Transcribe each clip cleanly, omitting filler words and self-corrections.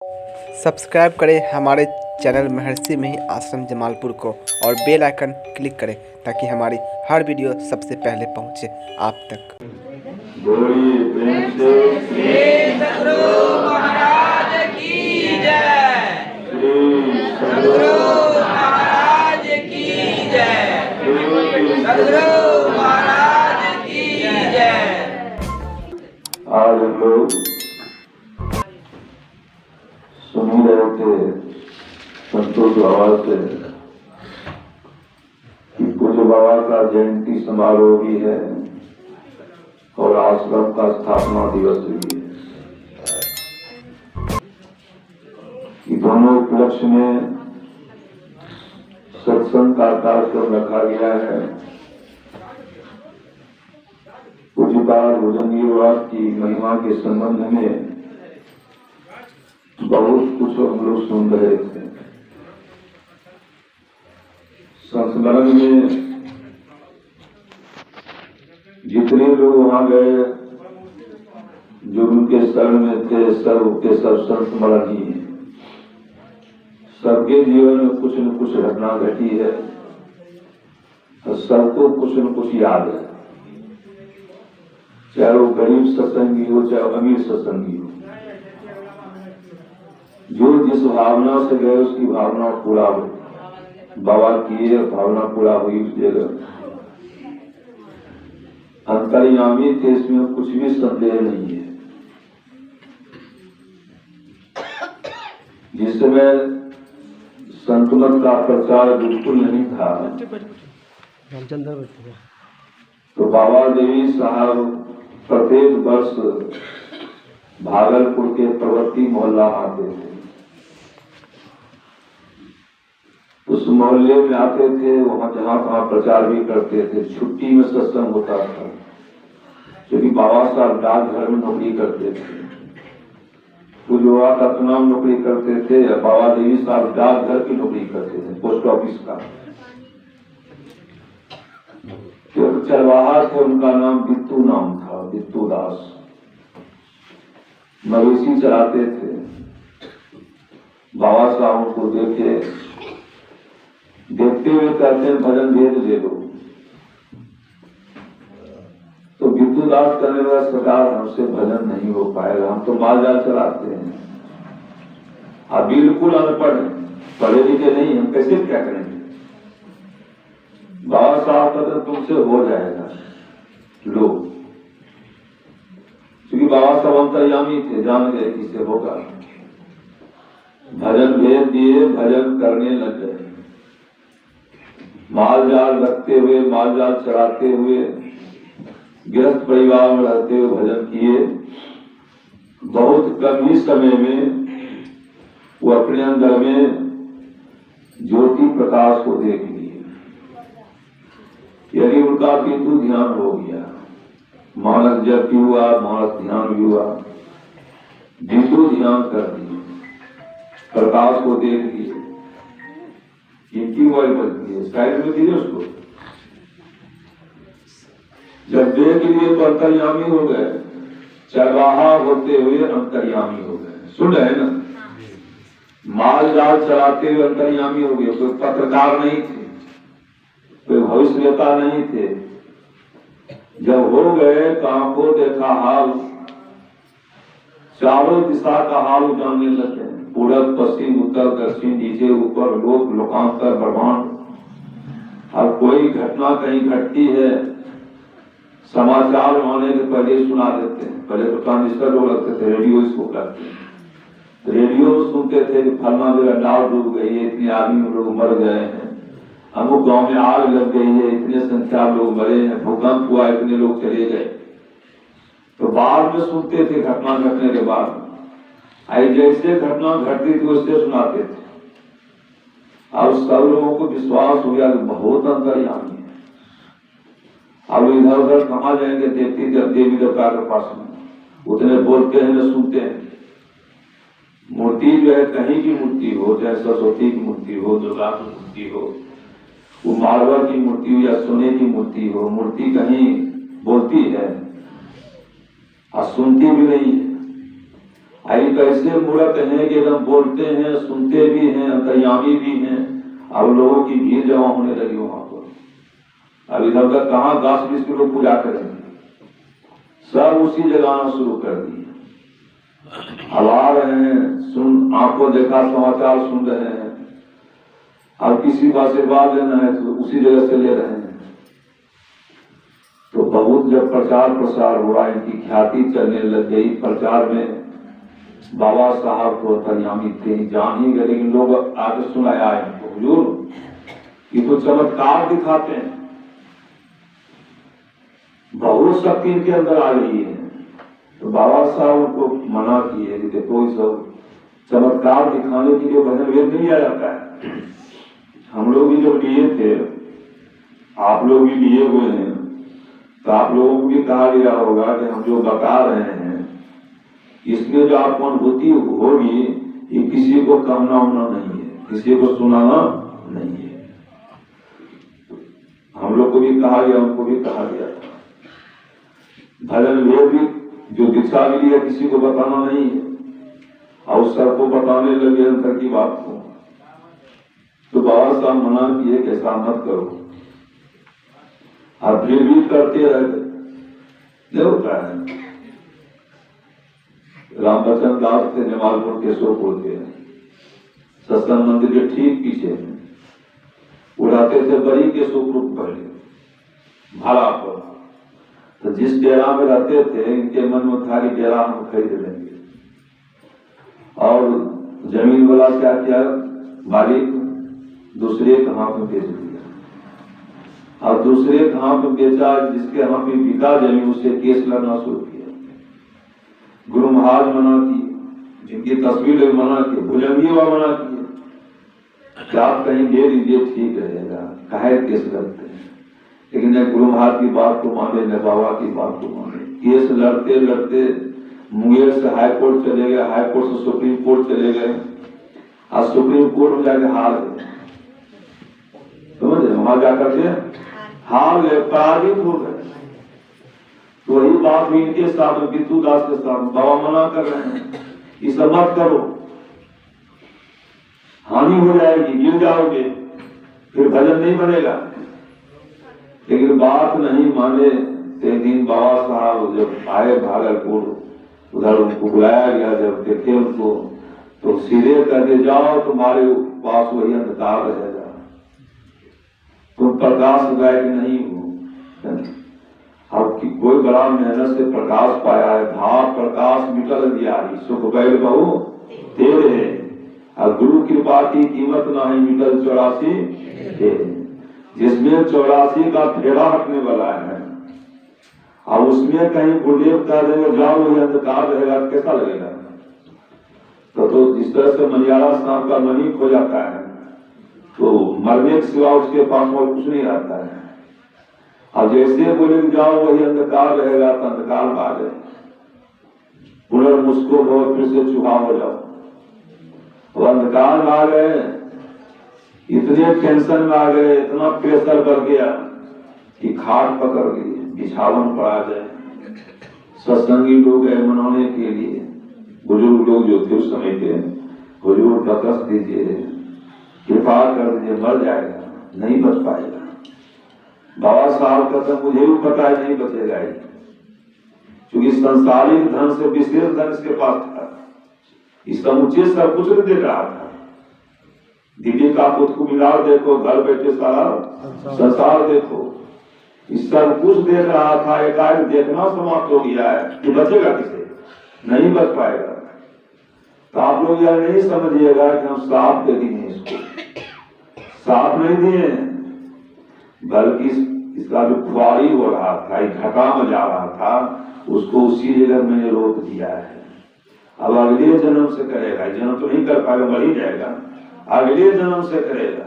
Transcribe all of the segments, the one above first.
Subscribe करें हमारे channel महर्षि मही आश्रम जमालपुर को और बेल आइकन क्लिक करें ताकि हमारी हर वीडियो सबसे पहले पहुंचे आप तक। सद्गुरु महाराज की जय। सद्गुरु महाराज की जय। सद्गुरु महाराज की जय। आज हम लोग सुन ही रहे थे संतोष बाबा से कि पूज्य बाबा का जयंती समारोह भी है और आश्रम का स्थापना दिवस भी है। कि दोनों उपलक्ष्य में सत्संग का कार्यक्रम रखा गया है। पूज्यपाद भुजंगीवाद की महिमा के संबंध में बहुत कुछ हम लोग सुन रहे थे। संस्मरण में जितने लोग वहां गए जो उनके शरण में थे सबके सब संस्मरण ही है। सबके जीवन में कुछ न कुछ घटना घटी है और सबको कुछ न कुछ याद है, चाहे वो गरीब सत्संगी हो चाहे अमीर सत्संगी हो। जो जिस भावना से गए उसकी भावना पूरा हो, बाबा की भावना पूरा हुई उस जगह। अंतर्यामी थे, इसमें कुछ भी संदेह नहीं है। जिस समय संतुलन का प्रचार बिल्कुल नहीं था तो बाबा देवी साहब प्रत्येक वर्ष भागलपुर के प्रवृत्ति मोहल्ला आते थे। उस मोहल्ले में आते थे, वहां जहां तहां प्रचार भी करते थे। छुट्टी में सत्संग होता था क्योंकि बाबा साहब डाकघर में नौकरी करते थे। पूज्यवा का नाम नौकरी करते थे, बाबा देवी साहब डाकघर की नौकरी करते थे, पोस्ट ऑफिस का। जो चरवाहा थे उनका नाम बिट्टू नाम था, बिट्टू दास। मवेशी चराते थे। बाबा साहब को देखते हुए कहते हैं भजन भेद दे दो। तो बिट्टू दास कहने लगा सरकार हमसे भजन नहीं हो पाएगा, हम तो माल जाल चलाते हैं, आप बिल्कुल अनपढ़ हैं, पढ़े लिखे नहीं, हम कैसे क्या करेंगे। बाबा साहब कहते तुमसे हो जाएगा लो, क्योंकि बाबा साहब अंतर्यामी थे, जान गए किससे होगा। भजन भेज दिए, भजन करने लग गए। माल जाल रखते हुए, माल जाल चराते हुए, गृहस्थ परिवार में रहते हुए भजन किए। बहुत कम ही समय में वो अपने अंदर में ज्योति प्रकाश को देख लिए। यदि उनका बिंदु ध्यान हो गया, मानस जप भी हुआ, मानस ध्यान भी हुआ, बिंदु ध्यान कर दिए, प्रकाश को देख लिए। इनकी मोबाइल बजती है, साइड में दीजिए उसको। जब देख लिए तो अंतर्यामी हो गए, चरवाहा होते हुए अंतर्यामी हो गए। सुन रहे ना, माल जाल चलाते हुए अंतर्यामी हो गए। कोई पत्रकार नहीं थे, कोई भविष्यवेता नहीं थे। जब हो गए तो आंखों देखा हाल, चारों दिशा का हाल जानने लगे। पूरब पश्चिम उत्तर दक्षिण नीचे ऊपर लोक लोकांतर ब्रह्मांड। और कोई घटना कहीं घटती है, समाचार आने के पहले सुना देते हैं। पहले तो ट्रांजिस्टर लोग रखते थे, रेडियो इसको करते हैं। रेडियो में सुनते थे कि फलना जगह नाव डूब गई है, इतने आदमी लोग मर गए हैं, अमुक गांव में आग लग गई है, इतने संख्या लोग मरे हैं, भूकंप हुआ, इतने लोग चले गए। तो बाद में सुनते थे घटना घटने के बाद। आई जैसे घटना घटती थी उससे सुनाते थे। अब सब लोगों को विश्वास हो गया कि बहुत अंतर्यामी है। अब इधर उधर कहाँ जाएंगे, देवी देवता के पास में उतने बोलते हैं न सुनते हैं। मूर्ति जो है कहीं की मूर्ति हो, चाहे सरस्वती की मूर्ति हो, दुर्गा की मूर्ति हो, वो मार्बल की मूर्ति हो या सोने की मूर्ति हो, मूर्ति कहीं बोलती है और सुनती भी नहीं है। आई तो ऐसे मूर्ख हैं कि एकदम बोलते हैं, सुनते भी हैं, अंतर्यामी भी हैं। अब लोगों की भीड़ जमा होने लगी वहां पर। अब इधर उधर कहाँ 10-20 किलो पूजा करेंगे, सब उसी जगह आना शुरू कर दिए। अब आ रहे हैं, सुन आंखों देखा समाचार सुन रहे हैं। अब किसी का आशीर्वाद लेना है तो उसी जगह से ले रहे हैं। तो बहुत जब प्रचार प्रसार हुआ, इनकी ख्याति चलने लग गई। प्रचार में बाबा साहब तो अंतर्यामी थे, जान ही गए, लेकिन लोग आगे सुनाया इनको, हुजूर ये तो चमत्कार दिखाते हैं, बहुत शक्ति इनके अंदर आ गई है। तो बाबा साहब उनको मना किए कि देखो ये सब चमत्कार दिखाने के लिए भजन वेद नहीं आ जाता है। हम लोग भी जब लिए थे, आप लोग भी लिए हुए हैं, तो आप लोगों को भी कहा गया होगा कि हम जो बता रहे हैं इसमें जो आपको अनुभूति होगी ये किसी को कहना होना नहीं है, किसी को सुनाना नहीं है। हम लोग को भी कहा गया, उनको भी कहा गया था। भजन वेद भी जो दीक्षा मिली है किसी को बताना नहीं है, और सबको बताने लगे अंतर की बात को। तो बाबा साहब मना किए कि ऐसा मत करो, और फिर भी करते रहते। नहीं होता है। रामबचन दास थे, जमालपुर केशवपुर के, सत्संग मंदिर के ठीक पीछे उड़ाते थे बड़ी केशवपुर पहले भाड़ा पर। तो जिस डेरा में रहते थे इनके मन में था कि डेरा हम खरीद लेंगे, और जमीन वाला क्या किया, मालिक दूसरे के हाथ में बेच दिया, और दूसरे के हाथ में बेचा, जिसके हाथ में बिका जमीन उससे केस लड़ना शुरू किया। गुरु महाराज मना किए, जिनकी तस्वीर मना किए, भुजंगी व मना किए कि आप कहीं दे दीजिए ठीक रहेगा, काहे केस लड़ते हैं। लेकिन न गुरु महाराज की बात को माने, न बाबा की बात को माने। केस लड़ते लड़ते मुंगेर से हाई कोर्ट चले गए, हाई कोर्ट से सुप्रीम कोर्ट चले गए, और सुप्रीम कोर्ट में जाके हार गए। समझे, वहां जाकर के हार गए, पराजित हो गए। तो वही बात भी इनके साथ में, बिट्टू दास के साथ में, बाबा मना कर रहे हैं ये सब मत करो, हानि हो जाएगी, गिर जाओगे, फिर भजन नहीं बनेगा। लेकिन बात नहीं माने। एक दिन बाबा साहब जब आए भागलपुर, उधर उनको बुलाया गया, जब देखे उनको तो सीधे करके जाओ, तुम्हारे पास वही अंधकार रहेगा, तुम प्रकाश गायक नहीं हो। अब कोई बड़ा मेहनत से प्रकाश पाया है, भाव प्रकाश मिटल दिया, सुख बैल बहु तेरे, और गुरु कृपा की कीमत नहीं मिटल 84 जिसमें 84 का फेरा हटने वाला है, और उसमें कहीं गुरुदेव कह देंगे जाओ वही अंधकार रहेगा, कैसा लगेगा। तो जिस तरह से मनियारा सांप का मणि खो जाता है, तो मरने के सिवा उसके पास और कुछ नहीं रहता है। अब जैसे बोले जाओ वही अंधकार रहेगा, तो अंधकार में आ गए, पुनर्मुस्को हो, फिर से चूहा हो जाओ। वो अंधकार में आ गए, इतने टेंशन में आ गए, इतना प्रेशर बढ़ गया कि खाट पकड़ गई, बिछावन पड़ा जाए। सत्संगी लोग गए मनाने के लिए, बुजुर्ग लोग जो थे उस समय के, हुजूर बकस दीजिए, कृपा कर दीजिए, मर जाएगा, नहीं बच पाएगा। बाबा साहब कहते मुझे भी पता है नहीं बचेगा ही, क्योंकि संसारिक धन से विशेष धन इसके पास था, इस समुचे सब कुछ नहीं दे रहा था। दिल्ली का कुतुब मीनार देखो, घर बैठे सारा संसार देखो, इस सब कुछ देख रहा था, एकाएक देखना समाप्त हो गया है, कि बचेगा किसे, नहीं बच पाएगा। तो आप लोग यह नहीं समझिएगा कि हम साथ दे दिए इसको, साथ नहीं दिए, बल्कि इसका जो खुआरी हो रहा था, घटा में जा रहा था, उसको उसी जगह मैंने रोक दिया है। अब अगले जन्म से करेगा, जन्म तो नहीं कर पाएगा, मर ही जाएगा, अगले जन्म से करेगा।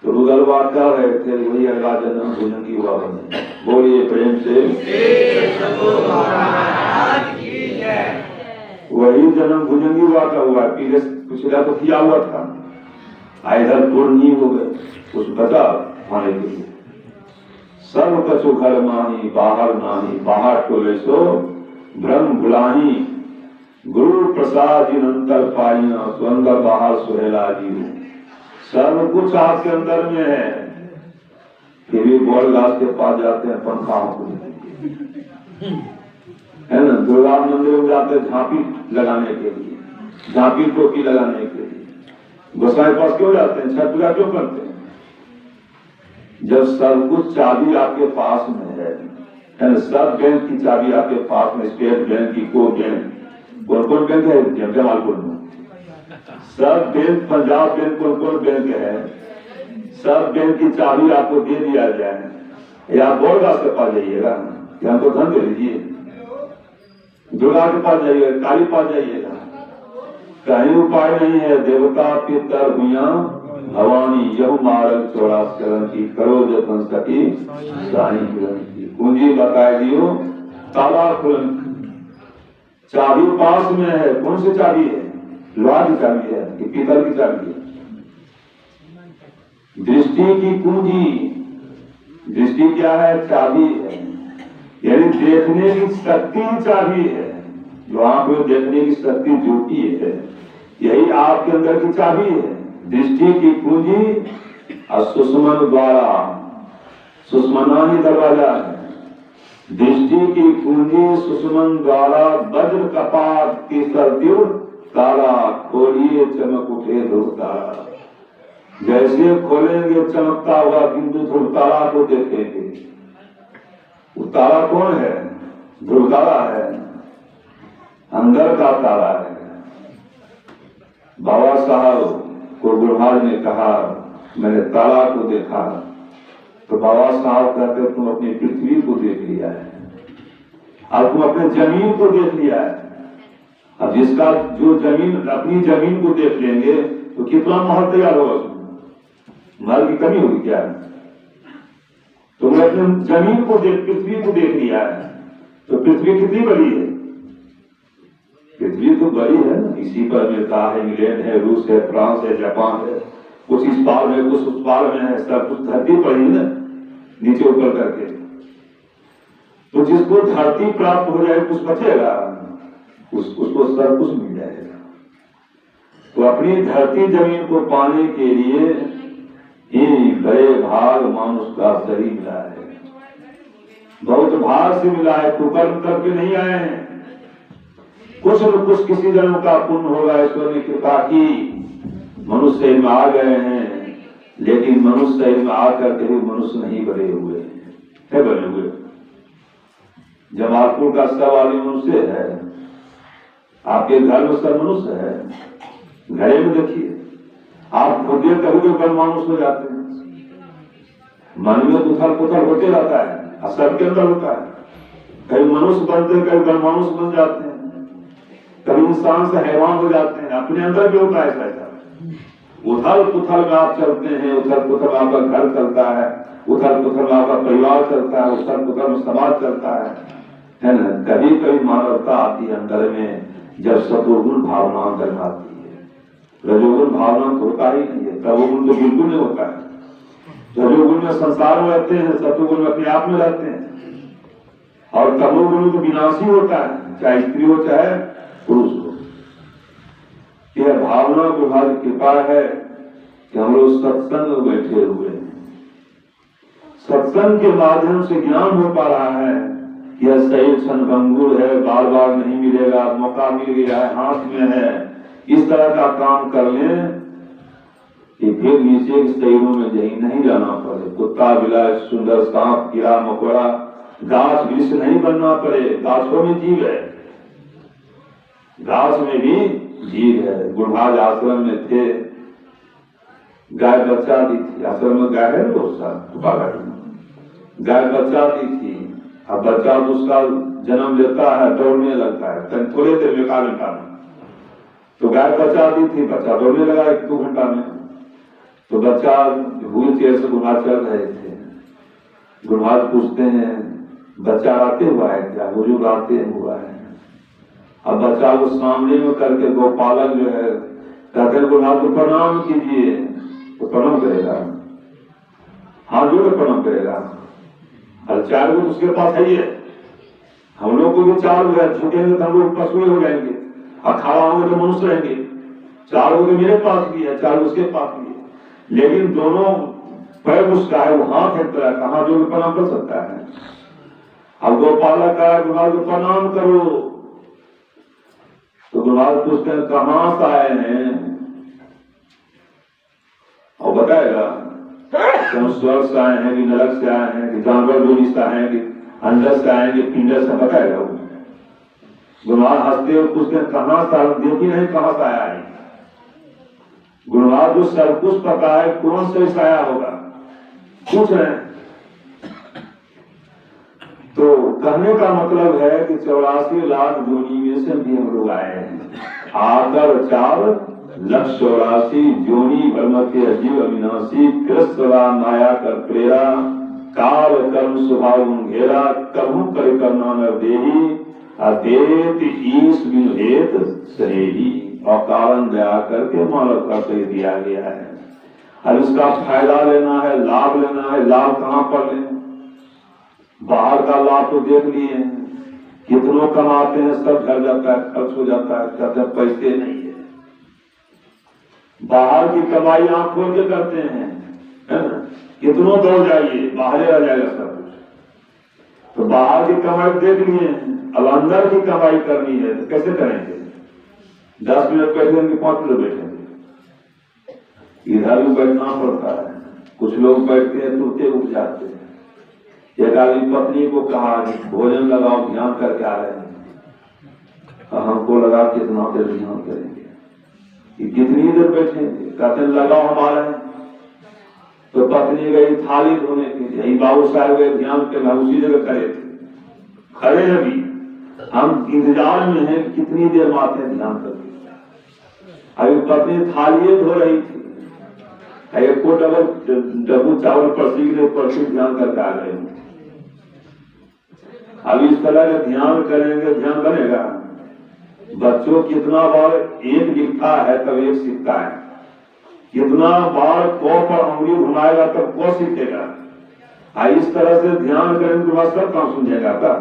तो रुदल बात कर रहे थे, वही अगला जन्म भुजंगी हुआ बने। बोलिए प्रेम से, वही जन्म भुजंगी हुआ का हुआ, पीले पिछला तो किया हुआ था, इधर पूर्ण हो गए, कुछ बचा खाने के लिए। सर्व कछु घर माही बाहर नाही, बाहर टोले सो भ्रम भुलाही, गुरु प्रसाद निरंतर पाइया तो अंदर बाहर सुहेला जी। सब कुछ आपके अंदर में है, फिर भी बॉल घास के पास जाते हैं पंखाओं को, है ना। दुर्गा मंदिर में जाते हैं झांपी लगाने के लिए, झांपी टोपी लगाने के लिए। गोसाई पास क्यों जाते हैं, छठ पूजा क्यों करते हैं? जब सब कुछ चाबी आपके पास में है ना। सब बैंक की चाबी आपके पास में, स्टेट बैंक की, को बैंक, कौन बैंक है जमालपुर में, सब बैंक, पंजाब बैंक, कौन बैंक है, सब बैंक की चाबी आपको दे दिया जाए, या बोर्ड के पास जाइएगा या हमको धन दे दीजिए, दुर्गा के पास जाइएगा, काली पास जाइएगा, कहीं उपाय नहीं है। देवता पितर भूया भवानी यह मार्ग चौड़ा चरण की, करो जतन सकी साई किरण की। कुंजी बताए दियो ताला खुलन, चाबी पास में है। कौन सी चाबी है? लोहा की चाबी है कि पीतल की चाबी है? दृष्टि की कुंजी, दृष्टि क्या है? चाबी है, यानी देखने की शक्ति चाबी है। जो आपको देखने की शक्ति ज्योति है, यही आपके अंदर की चाबी है। दृष्टि की कुंजी और सुषमन द्वारा, सुषमना ही दरवाजा है। दृष्टि की कुंजी सुषमन द्वारा वज्र कपाट की सर्दियों तारा, खोलिए चमक उठे ध्रुव तारा। जैसे खोलेंगे चमकता हुआ बिंदु ध्रुव तारा को देखेंगे। वो तारा कौन है? ध्रुव तारा है, अंदर का तारा है। बाबा साहब को गुरु महाराज ने कहा मैंने तारा को देखा, तो बाबा साहब कहते तुम अपनी पृथ्वी को देख लिया है, अब तुम अपने जमीन को देख लिया है। अब जिसका जो जमीन, अपनी जमीन को देख लेंगे तो कितना महल तैयार होगा? महल की कमी होगी क्या? तुमने अपने जमीन को देख, पृथ्वी को देख लिया है, तो पृथ्वी कितनी बड़ी है? पृथ्वी तो बड़ी है ना। इसी पर अमेरिका है, इंग्लैंड है, रूस है, फ्रांस है, जापान है, कुछ इस पार में, कुछ उस पार में है, सब कुछ धरती पर ही ना, नीचे ऊपर करके। तो जिसको धरती प्राप्त हो जाए कुछ बचेगा, उसको सब कुछ मिल जाएगा। तो अपनी धरती जमीन को पाने के लिए ही बड़े भाग मानुष का शरीर मिला है, बहुत भाग से मिला है, तो कर्म करके नहीं आए हैं। कुछ न कुछ किसी जन्म का पुण्य होगा, ईश्वर ने कृपा की, मनुष्य में आ गए हैं, लेकिन मनुष्य में आकर के भी मनुष्य नहीं बने हुए हैं, बने हुए। जमालपुर का सब आदमी मनुष्य है, आपके घर में सब मनुष्य है। घरे में देखिए, आप खुद कभी बड़ मानुष हो जाते हैं, मन में उथल पुथल होते रहता है, सबके अंदर होता है। कभी मनुष्य बनते हैं, कभी बड़ मानुष बन जाते हैं, कभी इंसान से हैवान हो जाते हैं, अपने अंदर भी होता है ऐसा। उथल पुथल में आप चलते हैं, उथल पुथल में आपका घर चलता है, उथल पुथल में आपका परिवार चलता है, उथल पुथल में समाज चलता है ना। कभी कभी मानवता आती है अंदर में, जब सतोगुण भावना अंदर में आती है। रजोगुण भावना तो होता ही नहीं है, तमोगुण तो बिल्कुल नहीं होता है। रजोगुण में संसार में रहते हैं, सतोगुण में अपने आप में रहते हैं, और तमोगुण तो विनाशी होता है, चाहे स्त्री हो चाहे पुरुष हो। यह भावना विभाग की कृपा है कि हम लोग सत्संग में बैठे हुए हैं। सत्संग के माध्यम से ज्ञान हो पा रहा है। यह सही क्षणभंगुर है, बार बार नहीं मिलेगा, मौका मिल गया है, हाथ में है, इस तरह का काम कर लें कि फिर नीचे के शरीरों में यही नहीं जाना पड़े। कुत्ता बिलाय, सुंदर सांप, कीड़ा मकोड़ा, गाछ वृक्ष नहीं बनना पड़े। गाछों में जीव है, गाछ में भी जीव है। गुरु महाराज आश्रम में थे, गाय बच्चा दी थी। आश्रम में गाय है बहुत सारा, गाय बच्चा दी थी। अब बच्चा तो उसका जन्म लेता है, दौड़ने लगता है, थोड़े देर में, 1 घंटा में। तो गाय बच्चा दी थी, बच्चा दौड़ने लगा 1-2 घंटा में। तो बच्चा व्हील चेयर से गुरु महाराज चल रहे थे। गुरु महाराज पूछते हैं बच्चा आते हुआ है क्या? बुजुर्ग आते हुआ है। अब बच्चा को सामने में करके गोपालक जो है कहते हैं गुरु महाराज को प्रणाम कीजिए, तो प्रणाम करेगा, हाथ जोड़ प्रणाम करेगा। और 4 गुण उसके पास है, ये हम लोग को भी 4 झुकेंगे तो हम लोग पशु हो जाएंगे। और खड़ा होंगे तो मनुष्य रहेंगे, 4 होंगे मेरे पास भी है, 4 उसके पास भी है, लेकिन दोनों पैर उसका है, वो हाथ है तेरा, कहाँ जो प्रणाम कर सकता है। अब गोपालक का गोपाल को प्रणाम करो, तो गोपाल पूछते हैं कहाँ से आए हैं, और बताएगा स्वर्ग से आए हैं कि नरक से आए हैं कि जानवर जोड़ी से आए हैं कि अंदर से आए हैं कि पिंडर से, बताएगा वो। गुरुवार हंसते और पूछते हैं कहाँ से, देखी नहीं कहाँ से आया है। गुरुवार जो सब कुछ पता है कौन से आया होगा, पूछ रहे हैं। तो कहने का मतलब है कि 84 लाख जोनी में से भी हम लोग आए हैं, आकर 4,84,00,000 जोनी भ्रम के अजीव अविनाशी कृष्णा माया कर प्रेरा काल कर्म स्वभाव घेरा कभू कर करना न देही अदेत ईश विनुहेत सहेही, और कारण दया करके मानव का सही दिया गया है। अब इसका फायदा लेना है, लाभ लेना है, लाभ कहाँ पर लें। बाहर का लाभ तो देख लिए हैं, कितनों कमाते हैं सब घर जाता है, खर्च हो जाता है, कहते हैं पैसे नहीं है। बाहर की कमाई आंख खोल के करते हैं, है ना, कितनों दौड़ जाइए बाहर आ जाएगा सब कुछ। तो बाहर की कमाई देख लिए हैं, अब अंदर की कमाई करनी है तो कैसे करेंगे। 10 मिनट बैठेंगे, 5 मिनट बैठेंगे, इधर भी बैठना पड़ता है। कुछ लोग बैठते हैं तुरते उठ जाते हैं। एक आदमी पत्नी को कहा कि भोजन लगाओ, ध्यान करके आ रहे हैं। हमको लगा कितना देर ध्यान करेंगे, कि कितनी देर बैठेंगे, कहते लगाओ हम आ रहे हैं। तो पत्नी गई थाली धोने के लिए, बाबू साहब गए ध्यान करना, उसी जगह करे थे, खड़े अभी हम इंतजार में हैं कितनी देर में आते हैं ध्यान करके। अभी पत्नी थालिये धो रही थी, एक को डब्बू चावल परसी ध्यान करके आ गए। अब इस तरह के ध्यान करेंगे, ध्यान बनेगा। बच्चों कितना बार एक लिखता है तब एक सीखता है, कितना बार को पर उंगली घुमाएगा तब को सीखेगा। इस तरह से ध्यान करेंगे तो बस सब काम सुनेगा। तब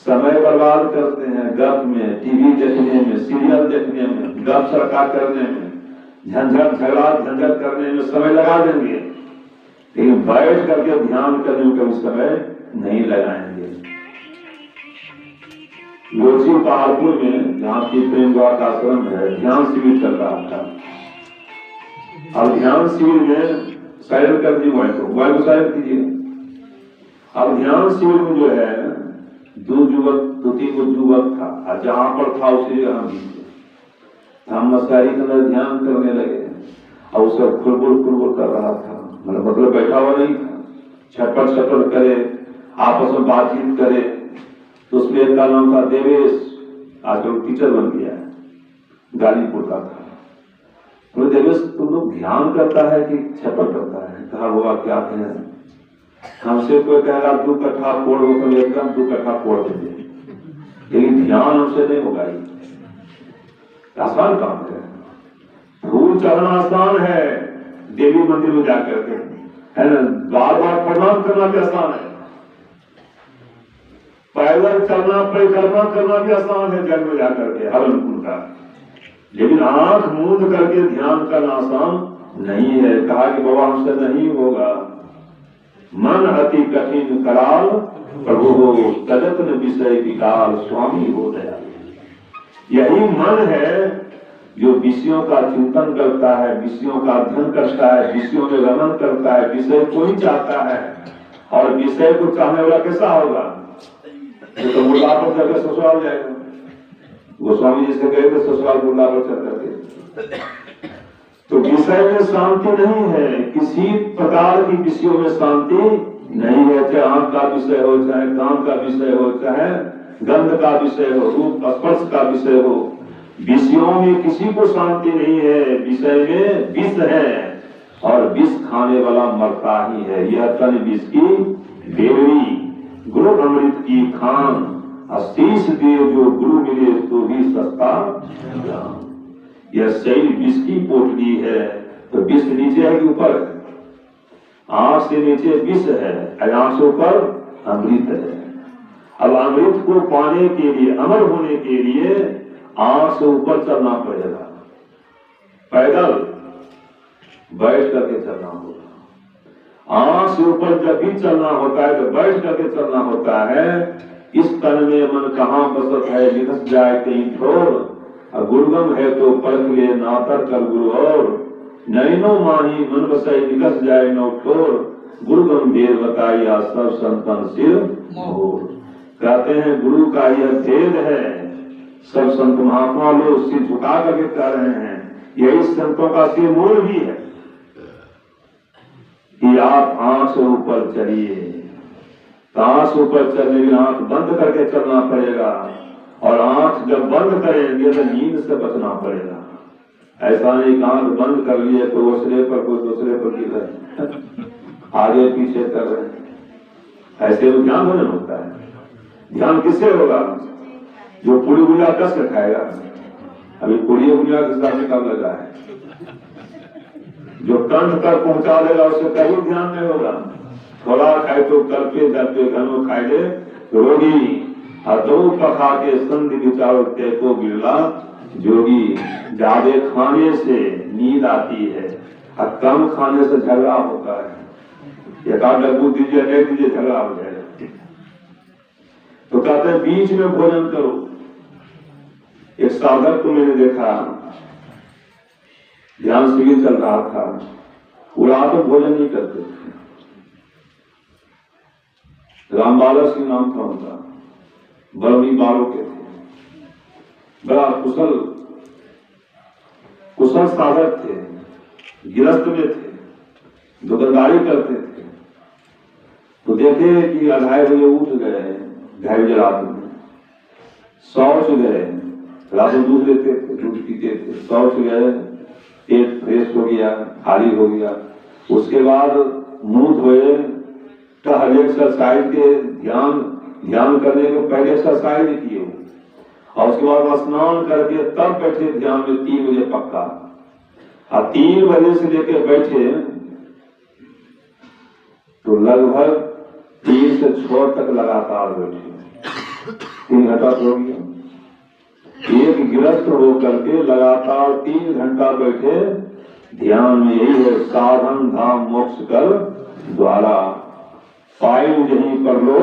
समय बर्बाद करते हैं गप में, टीवी देखने में, सीरियल देखने में, गप सरका करने में, झंझट झगड़ा झंझट करने में समय लगा देंगे, लेकिन बैठ करके ध्यान करने में कभी समय नहीं लगाएंगे। लोची पहाड़पुर में जहाँ की प्रेमवाद आश्रम है, ध्यान शिविर चल रहा था। अब ध्यान शिविर में साइड कर दी मोबाइल को साइड कीजिए। अब ध्यान शिविर में जो है 2-3 युवक था, और जहां पर था उसी जगह हम भी थे। हम मस्कारी के अंदर ध्यान करने लगे और उसका खुरबुर कर रहा था, मतलब बैठा हुआ नहीं था, छटपट करे, आपस में बातचीत करे। तो उसमें एक का नाम था देवेश, आजकल टीचर बन गया है, गाजीपुर का था। तो देवेश तुम लोग ध्यान करता है कि छटपट करता है? कहा होगा क्या कहें, हमसे कोई कहेगा 2 कट्ठा कोड़ होकर एकदम 2 कट्ठा कोड़ देंगे, लेकिन ध्यान हमसे नहीं होगा। आसान काम है, फूल चढ़ना आसान है, देवी मंदिर में जाकर के, है ना, बार बार प्रणाम करना भी आसान है, पैदल चलना परिक्रमा करना भी आसान है जल में जाकर के हरनपुर का, लेकिन आंख मूंद करके ध्यान करना आसान नहीं है। कहा कि बाबा हमसे नहीं होगा, मन अति कठिन कराल प्रभु हो तदत न विषय विकाल स्वामी हो दया। यही मन है जो विषयों का चिंतन करता है, विषयों का अध्ययन करता है, विषयों में रमन करता है, विषय को ही चाहता है। और विषय को चाहने वाला कैसा होगा, तो मुर्दा पर चलकर ससुराल जाएगा। गोस्वामी जी से गए थे ससुराल मुर्दा पर चल करके। तो विषय में शांति नहीं है, किसी प्रकार की विषयों में शांति नहीं है, चाहे आंख का विषय हो, चाहे कान का विषय हो, चाहे गंध का विषय हो, रूप स्पर्श का विषय हो, विषयों में किसी को शांति नहीं है। विषय में विष है और विष खाने वाला मरता ही है। यह तन विष की बेवड़ी गुरु अमृत की खान, अशीष दे जो गुरु मिले तो भी सस्ता ज्ञान। यह शैल विष की पोटली है, तो विष नीचे है कि ऊपर है? आंख से नीचे विष है, आंख से ऊपर अमृत है। अब अमृत को पाने के लिए, अमर होने के लिए आंख से ऊपर चलना पड़ेगा, पैदल बैठ करके चलना होगा। आंख से ऊपर जब भी चलना होता है तो बैठ करके चलना होता है। इस तन में मन कहाँ बसत है, निकस जाए कहीं ठोर, गुरुगम है तो परख ले नातर कर गुरु और, नैनो माही मन बसाई निकस जाए नौ ठोर, गुरुगम भेद बताइया सब संतन सिर मोर। कहते हैं गुरु का यह भेद है, सब संत महात्मा लोग सिर झुका करके कह रहे हैं, यही संतों का सिर मोर भी है कि आप आंख से ऊपर चलिए। तो आंख से ऊपर चलने के लिए आंख बंद करके चलना पड़ेगा, और आंख जब बंद करेंगे तो नींद से बचना पड़ेगा। ऐसा नहीं कि आंख बंद कर लिए कोई दूसरे पर कोई दूसरे पर गिर रहे, आगे पीछे कर रहे हैं, ऐसे तो ध्यान होने होता है। ध्यान किससे होगा? जो पूरी गुड़िया कस के खाएगा। अभी पूरी गुड़िया के साथ में कब लगा है, जो कंठ तक पहुंचा देगा उससे कभी ध्यान नहीं होगा। थोड़ा खाए तो करते जाते घनों खाए ले रोगी, दो पखा के संधि विचारो को गिरला जोगी। ज्यादा खाने से नींद आती है और कम खाने से झगड़ा होता है। एक आध डब्बू दीजिए, नहीं दीजिए, झगड़ा हो जाएगा। तो कहते हैं बीच में भोजन करो। एक साधक को मैंने देखा, ध्यान शिविर चल रहा था, वो रात में भोजन नहीं करते थे। रामबाला सिंह नाम था उनका, बरौनी बालों के थे, बड़ा कुशल साधक थे, गिरस्त में थे, दुकानदारी करते थे। तो देखे कि 2:30 बजे उठ गए, 2:30 बजे रात में शौच गए, रात में दूध लेते थे, दूध पीते थे, शौच गए, पेट फ्रेश हो गया, खाली हो गया। उसके बाद मुंह धोए, टहल एक्सरसाइज के ध्यान करने के पहले एक्सरसाइज किए, और उसके बाद स्नान करके तब बैठे ध्यान में 3 बजे पक्का। और 3 बजे से लेकर बैठे तो लगभग 3 से 6 तक लगातार बैठे, 3 घंटा हो गया। एक गिरफ्त होकर के लगातार 3 घंटा बैठे ध्यान में। यही है साधन धाम मोक्ष कर द्वारा, पायु यहीं पर लो।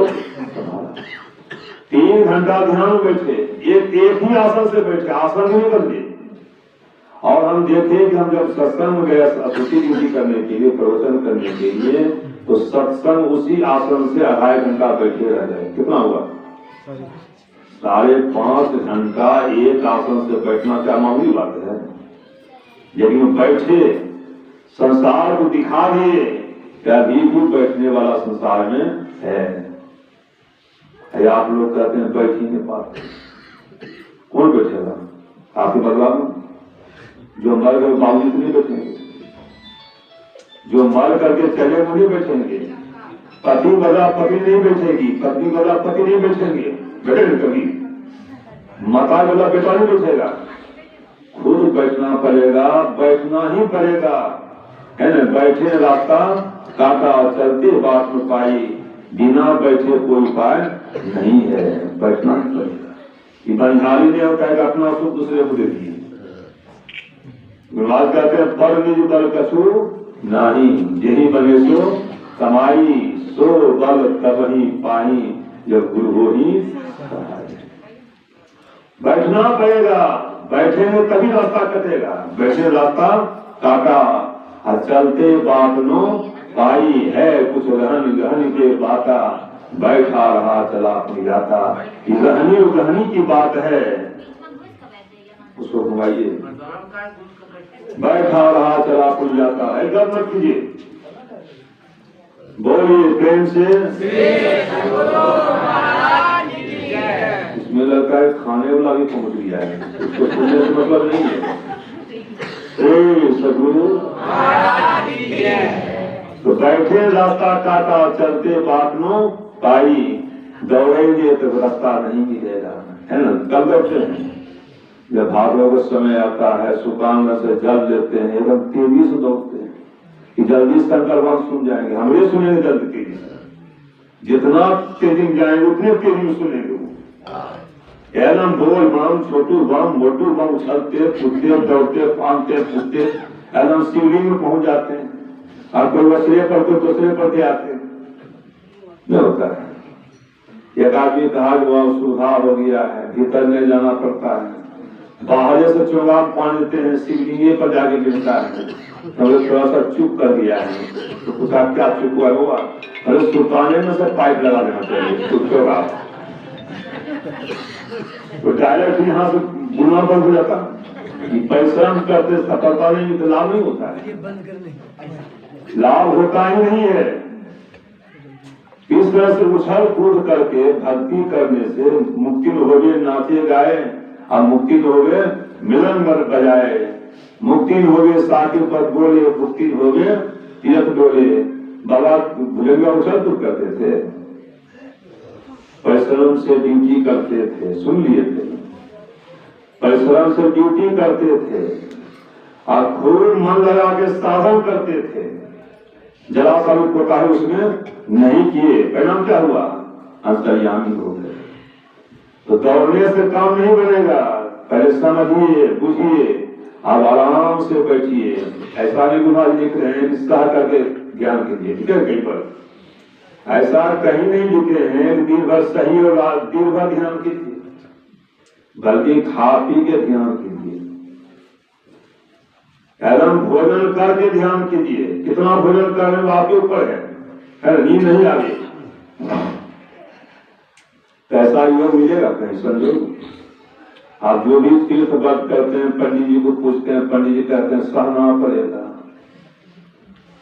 3 घंटा ध्यान बैठे, एक ही आसन से बैठे, आसन नहीं बदले। और हम देखे कि हम जब सत्संग गए स्तुति करने के लिए, प्रवचन करने के लिए, तो सत्संग उसी आसन से 2.5 घंटा बैठे रह गए। कितना हुआ? 5.5 घंटा एक आसन से बैठना क्या मामूली बात है? लेकिन बैठे संसार को दिखा दिए कि अभी भी बैठने वाला संसार में है। आप लोग कहते हैं बैठ ही नहीं पाते, कौन बैठेगा? आपके बदलाव में जो मर गए बाबूजी नहीं बैठेंगे, जो मर करके चले वो नहीं बैठेंगे। पति बदला पति नहीं बैठेगी, पत्नी बदला पति नहीं बैठेंगे, बैठेंगे कभी? माता बदला बेटा नहीं बैठेगा। खुद बैठना पड़ेगा, बैठना ही पड़ेगा, है न? बैठे रास्ता काटा, चलते बात में पाई, बिना बैठे कोई उपाय नहीं है, बैठना ही पड़ेगा। कि बंझारी ने होता है कि अपना सुख दूसरे को दे दिए। गुरुवाद कहते हैं पर निज बल कछु नहीं, यही बने सो कमाई, सो बल तब ही पाई, जब गुरु हो ही। बैठना पड़ेगा, बैठेंगे तभी रास्ता कटेगा। बैठे रास्ता काटा, और चलते बात नो पाई, है कुछ रहन गहन के बाता, बैठा रहा चला अपनी जाता। रहनी की बात है, उसको घुमाइए। बैठा रहा चला अपनी जाता, ऐसा मत कीजिए। बोलिए प्रेम से। इसमें लगता है खाने वाला भी पहुंच गया है, उसको सुनने से मतलब नहीं है। सदगुरु तो बैठे रास्ता काटा, चलते बात नो पाई, दौड़ेंगे तो रास्ता नहीं मिलेगा, है ना? कब बैठे हैं? जब भागवत का समय आता है, सुकांग से जल लेते हैं, एकदम तेजी से दौड़ते हैं कि जल्दी शंकर बात सुन जाएंगे, हमरे सुनेंगे जल्दी तेजी से। जितना तेजी में जाएंगे उतने तेजी में सुनेंगे वो। एकदम बोल बम, छोटू बम, मोटू बम, उछलते कूदते दौड़ते फांगते फूटते एकदम सीढ़ी में पहुंच जाते हैं। और कोई वसरे पर कोई दूसरे पर के आते नहीं होता है। एक आदमी कहा कि वह सुधार हो गया है, भीतर नहीं जाना पड़ता है, बाहर से चोगा पान देते हैं, शिवलिंगे पर जाके गिरता है। तो थोड़ा सा चुप कर दिया है। तो पूछा क्या चुप हुआ होगा? अरे सुल्ताने में से पाइप लगा देना चाहिए, चुप होगा। तो डायरेक्ट यहाँ से बुलना बंद हो जाता। परिश्रम करते सफलता नहीं तो लाभ नहीं होता है, लाभ होता ही नहीं है। इस तरह से उछल कूद करके भक्ति करने से मुक्ति हो गए नाचे गाए, और मुक्ति हो गए मिलन मर बजाए, मुक्ति हो गए साथी पर बोले, मुक्ति हो गए तीर्थ बोले। बाबा भुजंगा उछल कूद करते थे, परिश्रम से ड्यूटी करते थे, सुन लिए थे, परिश्रम से ड्यूटी करते थे और खूब मन लगा के साधन करते थे। जरा सा को कहा उसमें नहीं किए, परिणाम क्या हुआ? अंतर्यामी हो गए। तो दौड़ने से काम नहीं बनेगा, पहले समझिए बुझिए, अब आराम से बैठिए। ऐसा नहीं गुना लिख रहे हैं निस्तार करके ज्ञान कीजिए, ठीक है? कहीं पर ऐसा कहीं नहीं लिखे हैं दिन भर सही और दिन भर ध्यान कीजिए, बल्कि खा पी के ध्यान कीजिए, एकदम भोजन करके ध्यान कीजिए। कितना भोजन करने में आपके ऊपर है, नींद नहीं आ गई, ऐसा योग मिलेगा कहीं? संजोग आप जो भी तीर्थ व्रत करते हैं, पंडित जी को पूछते हैं, पंडित जी कहते हैं सहना पड़ेगा।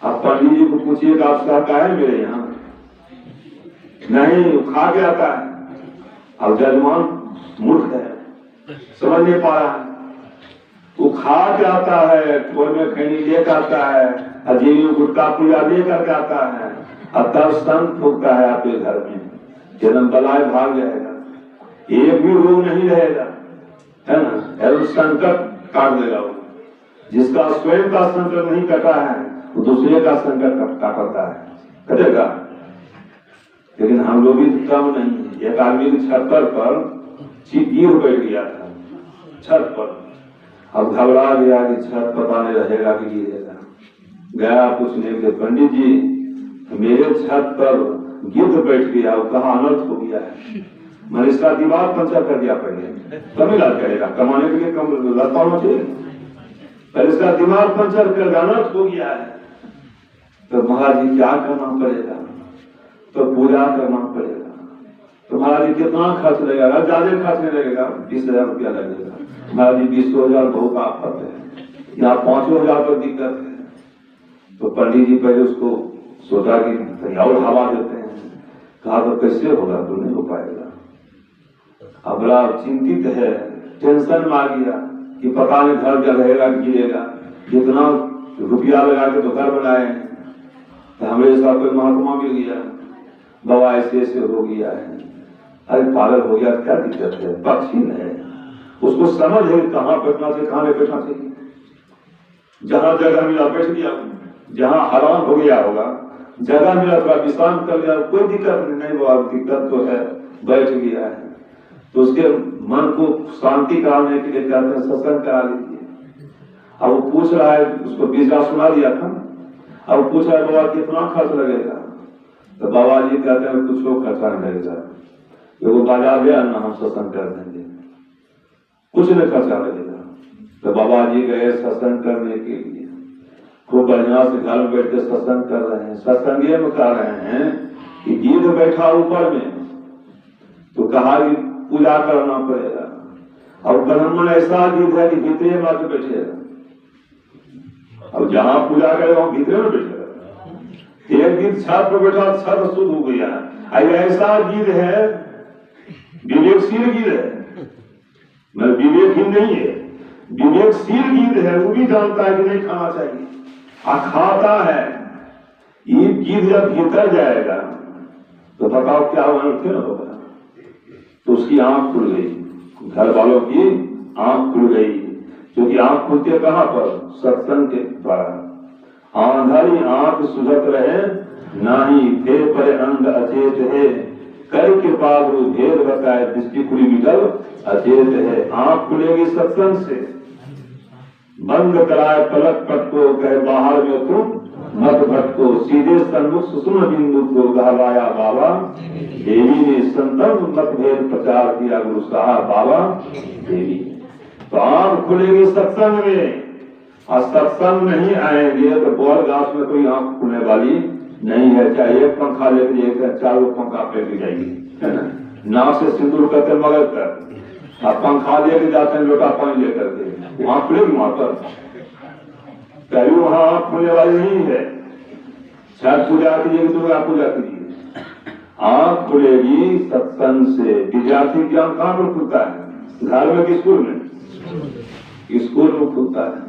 आप पंडित जी को पूछिएगा आप सहता है मेरे यहाँ? नहीं, खा के आता है। अब जजमान मूर्ख है, समझ नहीं पा रहा है, वो खा के आता है, ठोर में खैनी लेकर आता है, अजीब गुटका पूजा लेकर के आता है, और तब संत फूकता है आपके घर में, जन्म बलाय भाग जाएगा, एक भी रोग नहीं रहेगा, है ना? एवं संकट काट देगा वो। जिसका स्वयं का संकट नहीं कटा है वो दूसरे का संकट काटता है, कटेगा। लेकिन हम लोग भी कम नहीं। एक आदमी की छत पर गिर बैठ गया था छत पर, अब घबरा गया कि छत पता नहीं रहेगा कि गिरेगा। गया पूछने के पंडित जी मेरे छत पर गिद्ध बैठ गया, वो कहा अनर्थ हो गया है, मैंने इसका दीवार पंचर कर दिया, पहले कम इलाज करेगा, कमाने के लिए कम लगता होना चाहिए, पहले इसका दिमाग पंचर कर अनर्थ हो गया है। तो महाराज जी क्या करना पड़ेगा? तो पूजा करना पड़ेगा। तो महाराज जी कितना खर्च लगेगा? ज्यादा खर्च नहीं लगेगा, 20,000 रुपया लगेगा। महाराज जी 20,000 बहुत आफत है, यहाँ 5,000 पर दिक्कत है। तो पंडित जी पहले उसको सोचा कि और हवा देते हैं, कहा तो कैसे होगा? तो नहीं हो पाएगा। अब बड़ा चिंतित है, टेंशन में आ गया कि पता नहीं घर क्या रहेगा गिरेगा, जितना रुपया लगा के तो घर बनाए हैं, तो हमें ऐसा कोई महात्मा मिल गया, बाबा ऐसे ऐसे हो गया है, अरे पागल हो गया, क्या दिक्कत है? पक्षी है, उसको समझ है कहाँ बैठना चाहिए कहाँ नहीं बैठना चाहिए। जहां जगह मिला बैठ गया, जहां हराम हो गया होगा जगह मिला थोड़ा विश्राम कर लिया, कोई दिक्कत नहीं, वो दिक्कत तो है, बैठ गया है। तो उसके मन को शांति कराने के लिए कहते हैं सत्संग करा लीजिए। अब वो पूछ रहा है, उसको बीजा सुना दिया था, अब पूछ रहा है बाबा कितना खर्च लगेगा? तो बाबा जी कहते हैं कुछ खर्चा नहीं लगेगा, वो बाजार गया ना हम सत्संग कर देंगे, कुछ नहीं खर्चा लगेगा। तो बाबा जी गए सत्संग करने के लिए, खूब बढ़िया से घर में बैठ के सत्संग कर रहे हैं। सत्संग में कर रहे हैं कि गिद्ध बैठा ऊपर में, तो कहा कि पूजा करना पड़ेगा, और ब्राह्मण ऐसा गिद्ध है कि भीतरे में आके बैठेगा। अब जहां पूजा करे वहां भीतरे में बैठेगा। एक गिद्ध छत पर बैठा, छत शुद्ध हो गया। ऐसा गिद्ध है, विवेकशील गिद्ध है, मैं विवेकहीन नहीं है, विवेकशील गिद्ध है, वो भी जानता है कि नहीं खाना चाहिए, खाता है। ये गिद्ध जब भीतर जाएगा तो बताओ क्या अनर्थ होगा? तो उसकी आंख खुल गई, घर वालों की आंख खुल गई, क्योंकि आंख खुलती है कहां पर? सत्संग के द्वारा। आंधरी आंख सुझत रहे नाही थे पर अंग अचेत है, कर के पागु भेद बताए दृष्टि खुली मिटल अचेत है। आंख खुलेगी सत्संग से, बंद कराए पलक पट को, कहे बाहर में तुम मत भटको, सीधे सन्मुख सुषुम्न बिंदु को गहवाया बाबा देवी ने, संतन मतभेद प्रचार किया गुरु साहब बाबा देवी। तो आंख खुलेगी सत्संग में, और सत्संग नहीं आएंगे तो बोल घास में कोई आंख खुलने वाली नहीं है। चाहे एक पंखा लेकर एक चारों पंखा पे भी जाएगी, है ना। नाव से सिंदूर करते मगर कर, और पंखा लेके जाते हैं लोटा पानी लेकर के, वहां खुलेगी वहां पर, कभी वहां आंख खुलने वाली नहीं है। छठ पूजा कीजिए, दुर्गा पूजा कीजिए, आंख खुलेगी सत्संग से। विद्यार्थी ज्ञान कहाँ पर खुलता है? घर में कि स्कूल में? स्कूल में खुलता है।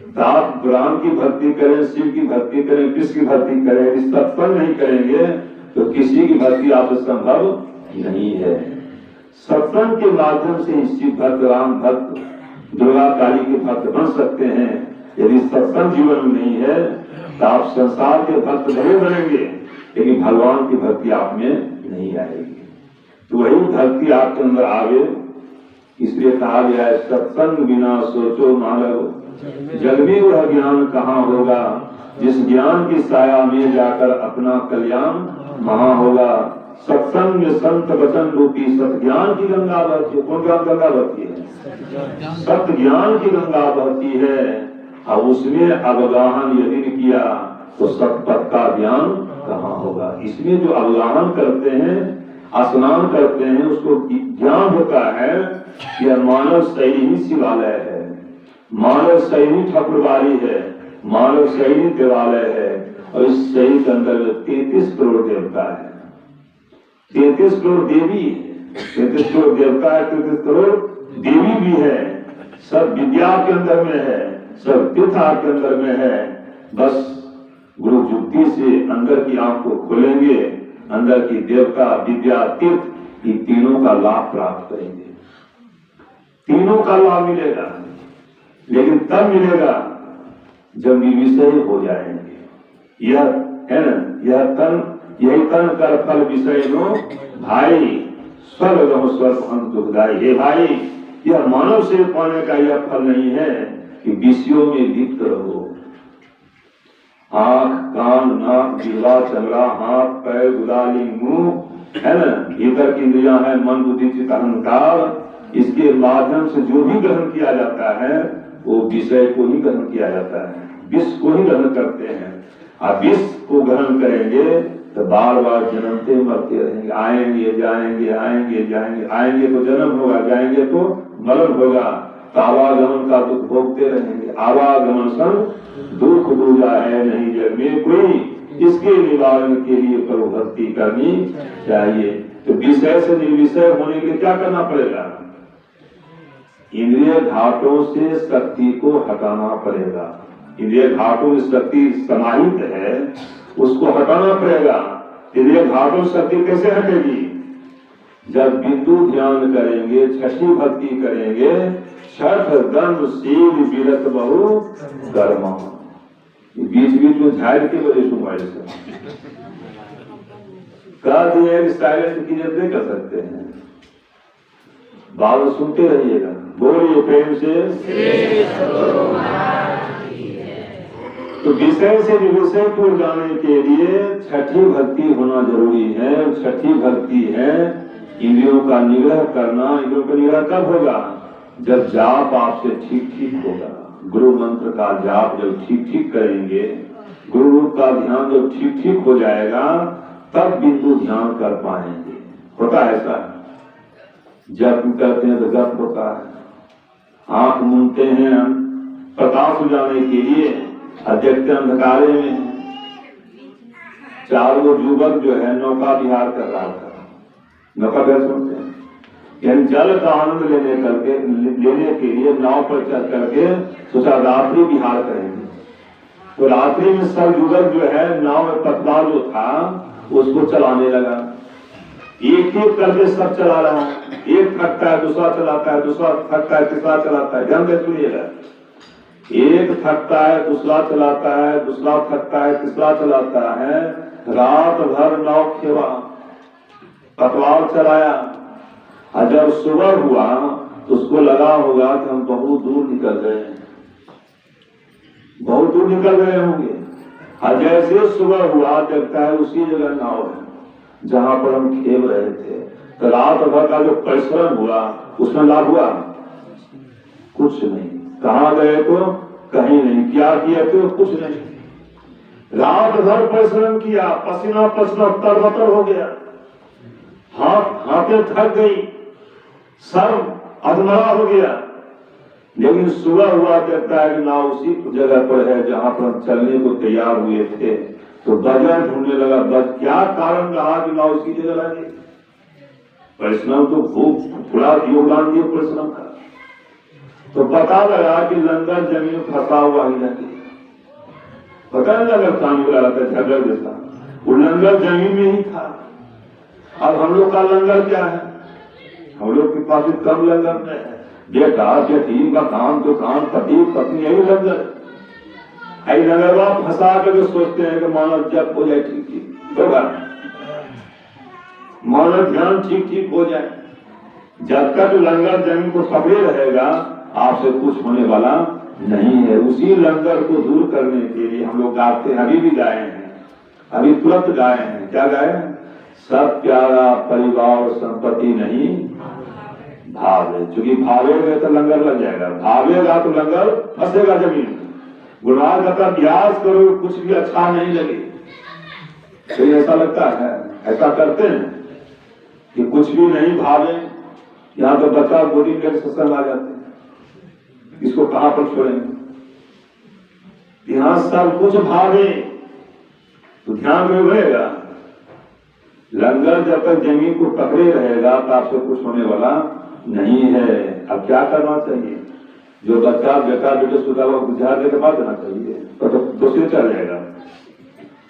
तो आप राम की भक्ति करें, शिव की भक्ति करें, कृष्ण की भक्ति करें, यदि सत्संग नहीं करेंगे तो किसी की भक्ति आपसे संभव नहीं है। सत्संग के माध्यम से शिव भक्त, राम भक्त, दुर्गा काली के भक्त बन सकते हैं। यदि सत्संग जीवन में नहीं है तो आप संसार के भक्त नहीं बनेंगे, लेकिन भगवान की भक्ति आप में नहीं आएगी। तो वही भक्ति आपके अंदर आवे, इसलिए कहा गया है सत्संग बिना सोचो मानव, जग में वह ज्ञान कहाँ होगा, जिस ज्ञान की साया में जाकर अपना कल्याण महा होगा। सत्संग में संत वचन रूपी सत ज्ञान की गंगा बहती है। कौन गंगा बहती है? सत्य ज्ञान की गंगा बहती है। अब उसमें अवगाहन यदि नहीं किया तो सतपथ का ज्ञान कहाँ होगा। इसमें जो अवगाहन करते हैं, स्नान करते हैं, उसको ज्ञान होता है यह मानव शैली ही शिवालय है, मानव शैली ठाकुरबाड़ी है, मानव शैली देवालय है। और इस शैली के अंदर 33 करोड़ देवता है, 33 करोड़ देवी है, 33 करोड़ देवता है, 33 करोड़ देवी भी है। सब विद्या के अंदर में है, सब तीर्थ के अंदर में है। बस गुरु युक्ति से अंदर की आंख को खोलेंगे, अंदर की देवता, विद्या, तीर्थ, ये तीनों का लाभ प्राप्त करेंगे। तीनों का लाभ मिलेगा, लेकिन तब मिलेगा जब निर्विषय हो जाएंगे। यह है ना, यह तन, यही तन कर फल विषय नो भाई, स्वर्ग स्वर्ग दुखदाई। हे भाई, यह मानव से पाने का यह फल नहीं है कि विषयों में लिप्त रहो। आंख, कान, नाक, जिह्वा, चमड़ा, हाथ, पैर, गुदाली, मुंह, है ना, भीतर की इंद्रियां है, मन, बुद्धि, चित्त, अहंकार। इसके माध्यम से जो भी ग्रहण किया जाता है वो विषय को ही ग्रहण किया जाता है, विष को ही ग्रहण करते हैं। और विष को ग्रहण करेंगे तो बार बार जन्मते मरते रहेंगे, आएंगे जाएंगे, आएंगे जाएंगे, आएंगे तो जन्म होगा, जाएंगे तो मरण होगा। तो आवागमन का दुख भोगते रहेंगे। आवागमन सन दुख दूजा है नहीं जग में कोई, इसके निवारण के लिए प्रभु भक्ति करनी चाहिए। तो विषय से निर्विषय होने के लिए क्या करना पड़ेगा? इंद्रिय घाटों से शक्ति को हटाना पड़ेगा। इंद्रिय घाटों में शक्ति समाहित है, उसको हटाना पड़ेगा। इंद्रिय घाटों से शक्ति कैसे हटेगी? जब बिंदु ध्यान करेंगे, छठी भक्ति करेंगे, छठ दंड शील विरत बहु कर्म। बीच बीच में झाड़ के बजे मोबाइल से कह दिए साइलेंट की जब नहीं कर सकते हैं, बात सुनते रहिएगा। बोलिए प्रेम से। तो विषय से विषय को जाने के लिए छठी भक्ति होना जरूरी है। छठी भक्ति है इंद्रियों का निग्रह करना। इंद्रियों का निग्रह कब होगा? जब जाप आपसे ठीक ठीक होगा। गुरु मंत्र का जाप जब ठीक ठीक करेंगे, गुरु रूप का ध्यान जब ठीक ठीक हो जाएगा, तब बिंदु ध्यान कर पाएंगे। होता है ऐसा? जप करते हैं तो जप होता है, आंख मूंदते हैं प्रकाश हो जाने के लिए, देखते अंधकारे में। चारों युवक जो है नौका विहार कर रहा था। नौका विहार सुनते हैं, यानी जल का आनंद लेने के लिए नाव पर चढ़ करके सोचा रात्रि विहार करेंगे। तो रात्रि में सब युवक जो है नाव में पतला जो था उसको चलाने लगा। एक एक करके सब चला रहा है। एक थकता है दूसरा चलाता है, दूसरा थकता है तीसरा चलाता है। ध्यान से सुनिएगा, एक थकता है दूसरा चलाता है, दूसरा थकता है तीसरा चलाता है। रात भर नाव खेवा, पतवार चलाया, और जब सुबह हुआ तो उसको लगा होगा कि हम बहुत दूर निकल गए हैं, बहुत दूर निकल गए होंगे। और जैसे सुबह हुआ देखता है उसी जगह नाव है जहां पर हम खेल रहे थे। तो रात भर का जो परिश्रम हुआ उसमें लाभ हुआ कुछ नहीं। कहाँ गए तो कहीं नहीं, क्या किया तो कुछ नहीं। रात भर परिश्रम किया, पसीना पसीना तरबतर हो गया, हाथें थक गई, सर अधमरा हो गया। लेकिन सुबह हुआ देखता है कि नाव उसी जगह पर है जहां पर हम चलने को तैयार हुए थे। तो वजह ढूंढने लगा, बस क्या कारण रहा कि नाव उसी जगह लगी। परिश्रम तो खूब थोड़ा योगदान दिए परिश्रम का। तो पता लगा कि लंगर जमीन फंसा हुआ ही नहीं, पता नहीं लगा पानी को लगा था झगड़ जैसा, वो लंगर जमीन में ही था। अब हम लोग का लंगर क्या है, हम लोग के पास कम लंगर में है, बेटा बेटी का काम दुकान पति पत्नी यही लंगर। आई लंगरवा फंसा कर सोचते हैं कि मानव जब हो जाए ठीक ठीक होगा, मानव ध्यान ठीक ठीक हो जाए। जब तक लंगर जमीन को पकड़े रहेगा आपसे कुछ होने वाला नहीं है। उसी लंगर को दूर करने के लिए हम लोग गाते हैं, अभी भी गाए हैं, अभी तुरंत गाए हैं। क्या गाए? सब प्यारा परिवार संपत्ति नहीं भावे। चूंकि भावेगा तो लंगर लग जाएगा, भावेगा तो लंगर फंसेगा जमीन में। गुरुनाथ कहता अभ्यास करो कुछ भी अच्छा नहीं लगे। तो ऐसा लगता है, ऐसा करते हैं कि कुछ भी नहीं भावे। यहाँ तो बच्चा गोदी में सत्संग आ जाते हैं, इसको कहां पर छोड़ेंगे। यहाँ सब कुछ भावे तो ध्यान में रहेगा। लंगर जब तक जमीन को पकड़े रहेगा तो आपसे कुछ होने वाला नहीं है। अब क्या करना चाहिए? जो बच्चा बेटा बेटे सुधा हुआ बुझा दे के बाद देना चाहिए, तो सिर चल जाएगा,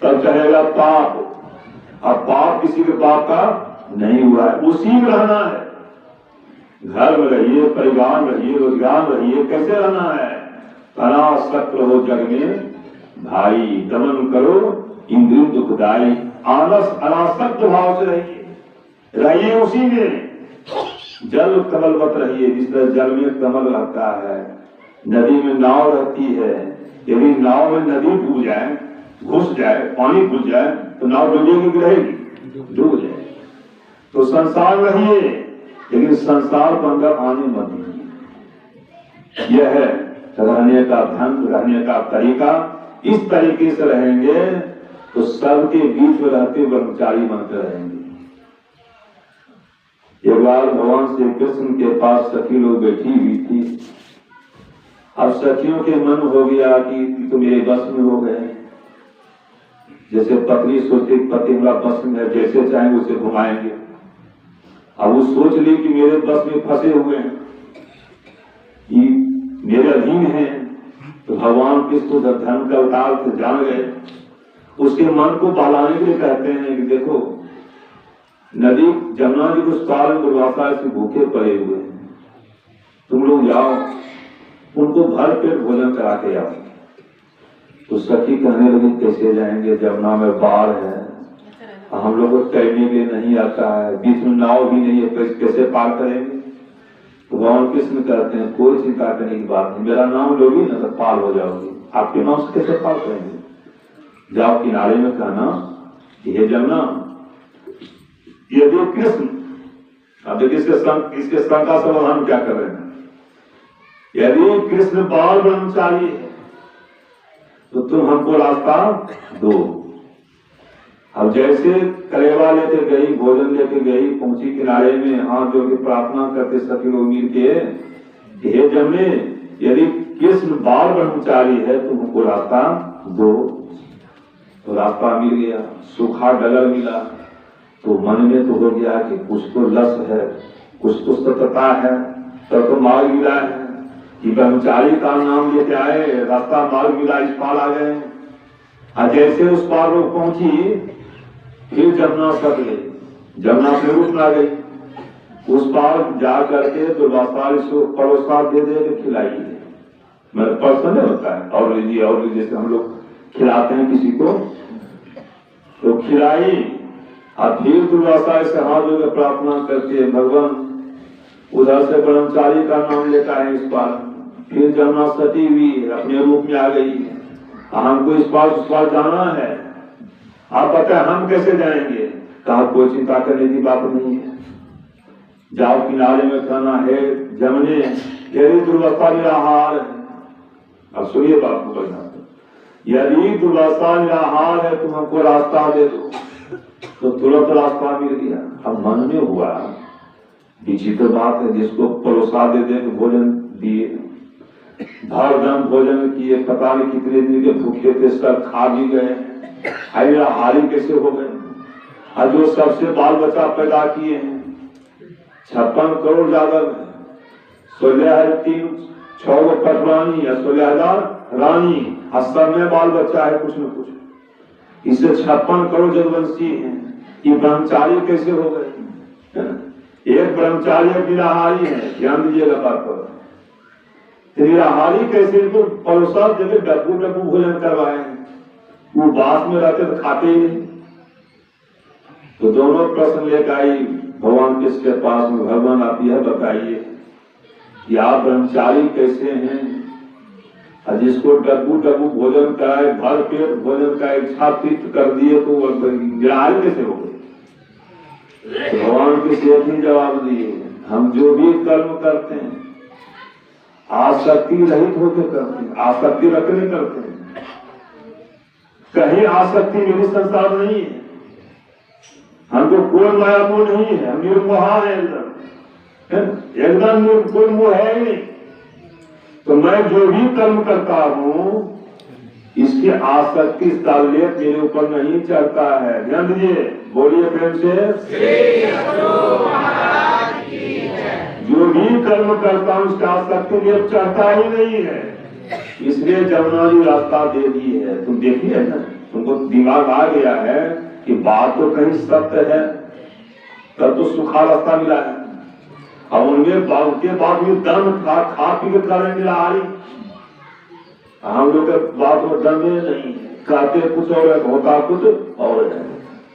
तब चलेगा पाप। अब पाप किसी के पाप का नहीं हुआ है, उसी में रहना है। घर में रहिए, परिवार में रहिए, रोजगार में रहिए, कैसे रहना है? अनासक्त रहो जग में भाई, दमन करो इंद्रिय दुखदाई। आलस अनासक्त भाव से रहिए उसी में। जल कमलवत रहिए, जिस तरह जल में कमल रहता है, नदी में नाव रहती है। यदि नाव में नदी डूब जाए, घुस जाए, पानी घुस जाए तो नाव डूबेगी कि रहेगी? डूब जाए। तो संसार रहिए लेकिन संसार को अंदर आने मत दीजिए। यह है रहने का ढंग, रहने का तरीका। इस तरीके से रहेंगे तो सबके बीच में रहते ब्रह्मचारी बनकर रहेंगे। एक बार भगवान श्री कृष्ण के पास सखी लोग बैठी हुई थी। अब सखियों के मन हो गया कि तो मेरे बस में हो गए। जैसे पत्नी सोचती पति हमारा बस में है, जैसे चाहेंगे उसे घुमाएंगे। अब वो सोच ली कि मेरे बस में फंसे हुए हैं, मेरे अधीन है। तो भगवान किसको धर्म का अवतार से जान गए। उसके मन को बहलाने के लिए कहते हैं कि देखो नदी जमुना जी को साल दुर्वासा से भूखे पड़े हुए हैं, तुम लोग जाओ उनको भर पेट भोजन करा के आओ। तो सखी कहने लगी कैसे जाएंगे, जमुना में बाढ़ है, हम लोग को तैरने भी नहीं आता है, बीच में नाव भी नहीं है, कैसे पार करेंगे। तो भगवान कृष्ण कहते हैं कोई चिंता करने की बात नहीं, मेरा नाम लोगी ना तो पार हो जाओगी। आपके नाम से कैसे पार करेंगे? जाओ किनारे में कहना हे जमुना, यदि कृष्ण, अब देखिए इसके शंका समाधान क्या कर रहे हैं। यदि कृष्ण बाल ब्रह्मचारी है तो तुम हमको रास्ता दो। अब जैसे कलेवा लेके गई, भोजन लेके गई, पहुंची किनारे में, हाथ जोड़ के प्रार्थना करते सभी लोग मिल के हे जमुने, यदि कृष्ण बाल ब्रह्मचारी है तो हमको रास्ता दो। तो रास्ता मिल गया, सूखा डगर मिला। तो मन में तो हो गया कि कुछ तो लस है, कुछ तो सतता है, तो मार्ग मिला है कि ब्रह्मचारी का नाम लेते आए, रास्ता मार्ग मिला, इस पार आ गए। और जैसे उस पार लोग पहुंची फिर जमुना सट गई, जमुना फिर उठ ना गई। उस पार जा करके तो परोसा दे के खिलाई, मतलब पर्सन होता है और लीजिए और लीजिए, जैसे हम लोग खिलाते हैं किसी को। तो खिलाई और फिर दुर्वासा से हाथ जोड़कर प्रार्थना करती है, भगवान उधर से ब्रह्मचारी का नाम लेता है इस पार, फिर जमुना सती हुई अपने रूप में आ गई है, हमको इस पार जाना है, आप पता है हम कैसे जाएंगे? कहा कोई चिंता करने की बात नहीं है, जाओ किनारे में कहना है जमने यदि दुर्वासा निराहार है। अब सुनिए बात को बढ़िया से, यदि दुर्वासा निराहार है तुम हमको रास्ता दे दो, तो तुरंत रास्ता मिल गया। अब मन में हुआ विचित्र बात है, जिसको परोसा दे दे भोजन दिए, भरदम भोजन किए, पता नहीं कितने दिन के भूखे थे, सब खा भी गए, हारी कैसे हो गए? और जो सबसे बाल बच्चा पैदा किए हैं 56 करोड़ ज्यादा 16,306 पटरानी या 16,000 रानी, और सब में बाल बच्चा है कुछ न कुछ, इससे 56 करोड़ जदवंशी हैं। ये ब्रह्मचारी कैसे हो गए? एक ब्रह्मचारी निराहारी है, ध्यान दीजिएगा बात पर, निराहारी कैसे तो परोसा जगह डब्बू भोजन करवाए, वो बास में रहते तो खाते ही नहीं। तो दोनों प्रश्न लेकर आई भगवान किसके पास में, भगवान आप यह बताइए कि आप ब्रह्मचारी कैसे हैं, और जिसको डब्बू भोजन कराए, भर पेट भोजन का इच्छा तृप्त कर दिए, तो वो निराहारी कैसे हो गए? तो भगवान किसी एक ही जवाब दिए, हम जो भी कर्म करते हैं आसक्ति रहित होकर करते हैं, आसक्ति रखने करते हैं, कहीं आसक्ति मेरी संसार नहीं है, हमको कोई माया मोह नहीं है, हम निर्मोहा है एकदम कोई मोह है ही नहीं। तो मैं जो भी कर्म करता हूँ इसकी आसक्ति ताल्लुक मेरे ऊपर नहीं चढ़ता है। ध्यान दीजिए, बोलिए प्रेम से, जो भी कर्म करता हूँ उसका आसक्ति मेरे चढ़ता ही नहीं है, इसलिए जमुना जी रास्ता दे दी है। तुम देखिए ना, तुमको दिमाग आ गया है कि बात तो कहीं सत्य है, तब तो सूखा रास्ता मिला है। अब उनके बाद में दम खा पी के करेंगे निराहारी, हम लोग के बात में दम नहीं, कहते कुछ और है, होता कुछ और है,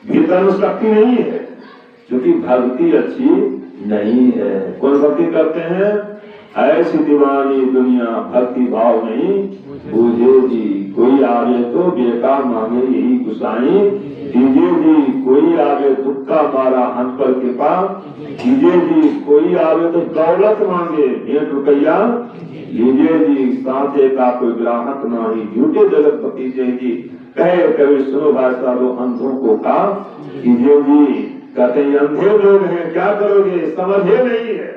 भीतर में शक्ति नहीं है, क्योंकि भक्ति अच्छी नहीं है। कौन भक्ति करते हैं? ऐसी दीवानी दुनिया भक्ति भाव नहीं बूझे जी, कोई आवे तो बेटा मांगे यही गुसाई दीजिए जी, कोई आवे दुख का मारा हंस पर कृपा दीजिए जी, कोई आवे तो दौलत मांगे भेंट रुपया लीजिए जी, सांचे का कोई ग्राहक नहीं झूठे जगतपति जय जी, कहे कभी सुनो भाई साधो अंधों को का कीजिए जी। कहते अंधे लोग हैं, क्या करोगे, समझे नहीं है।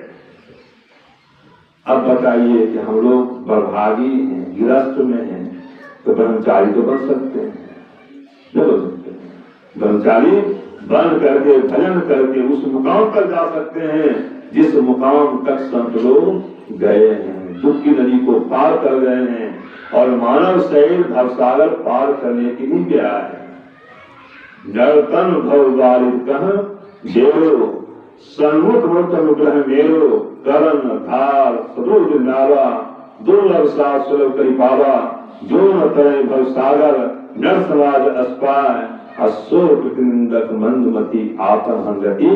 अब बताइए कि हम लोग बर्भागी हैं, गिरस्थ में हैं, तो ब्रह्मचारी तो बन सकते हैं, नहीं बन सकते? ब्रह्मचारी बन करके भजन करके उस मुकाम पर जा सकते हैं जिस मुकाम तक संत लोग गए हैं, दुख की नदी को पार कर गए हैं, और मानव शरीर भवसागर पार करने के लिए गया है। नर्तन भव बारिद कह देवो सन्मुख मत अनुग्रह मेरो, करण धार सदुज नावा दुर्लभ सा सुलभ करी पावा, जो न तरे भव सागर नर समाज अस्पाय अशोक निंदक मंदमती आत्महंगति।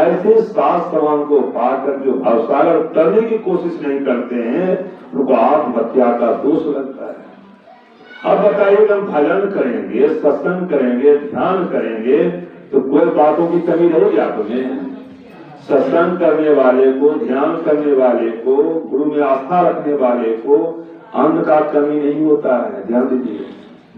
ऐसे सात समान को पाकर जो भवसागर करने की कोशिश नहीं करते हैं उनको आत्महत्या का दोष लगता है। अब बताइए, हम भजन करेंगे, सत्संग करेंगे, ध्यान करेंगे, तो कोई बातों की कमी रहेगी आप में? सत्संग करने वाले को, ध्यान करने वाले को, गुरु में आस्था रखने वाले को अन्न का कमी नहीं होता है। ध्यान दीजिए,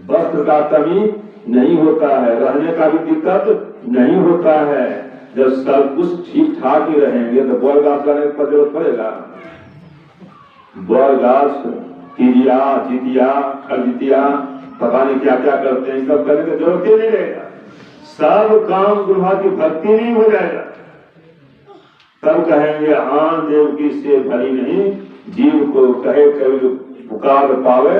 वस्त्र का कमी नहीं होता है, रहने का भी दिक्कत नहीं होता है। जब सब कुछ ठीक ठाक ही रहेंगे तो बड़ गाछ लगाने की जरूरत पड़ेगा? बड़ गाछ, तिरिया, जितिया, खरजितिया, पता नहीं क्या क्या करते हैं, सब करने की जरूरत ही नहीं रहेगा। सब काम गुरुभा की भक्ति नहीं हो जाएगा, तब कहेंगे आन देव की से भरी नहीं, जीव को कहे कभी पुकार पावे,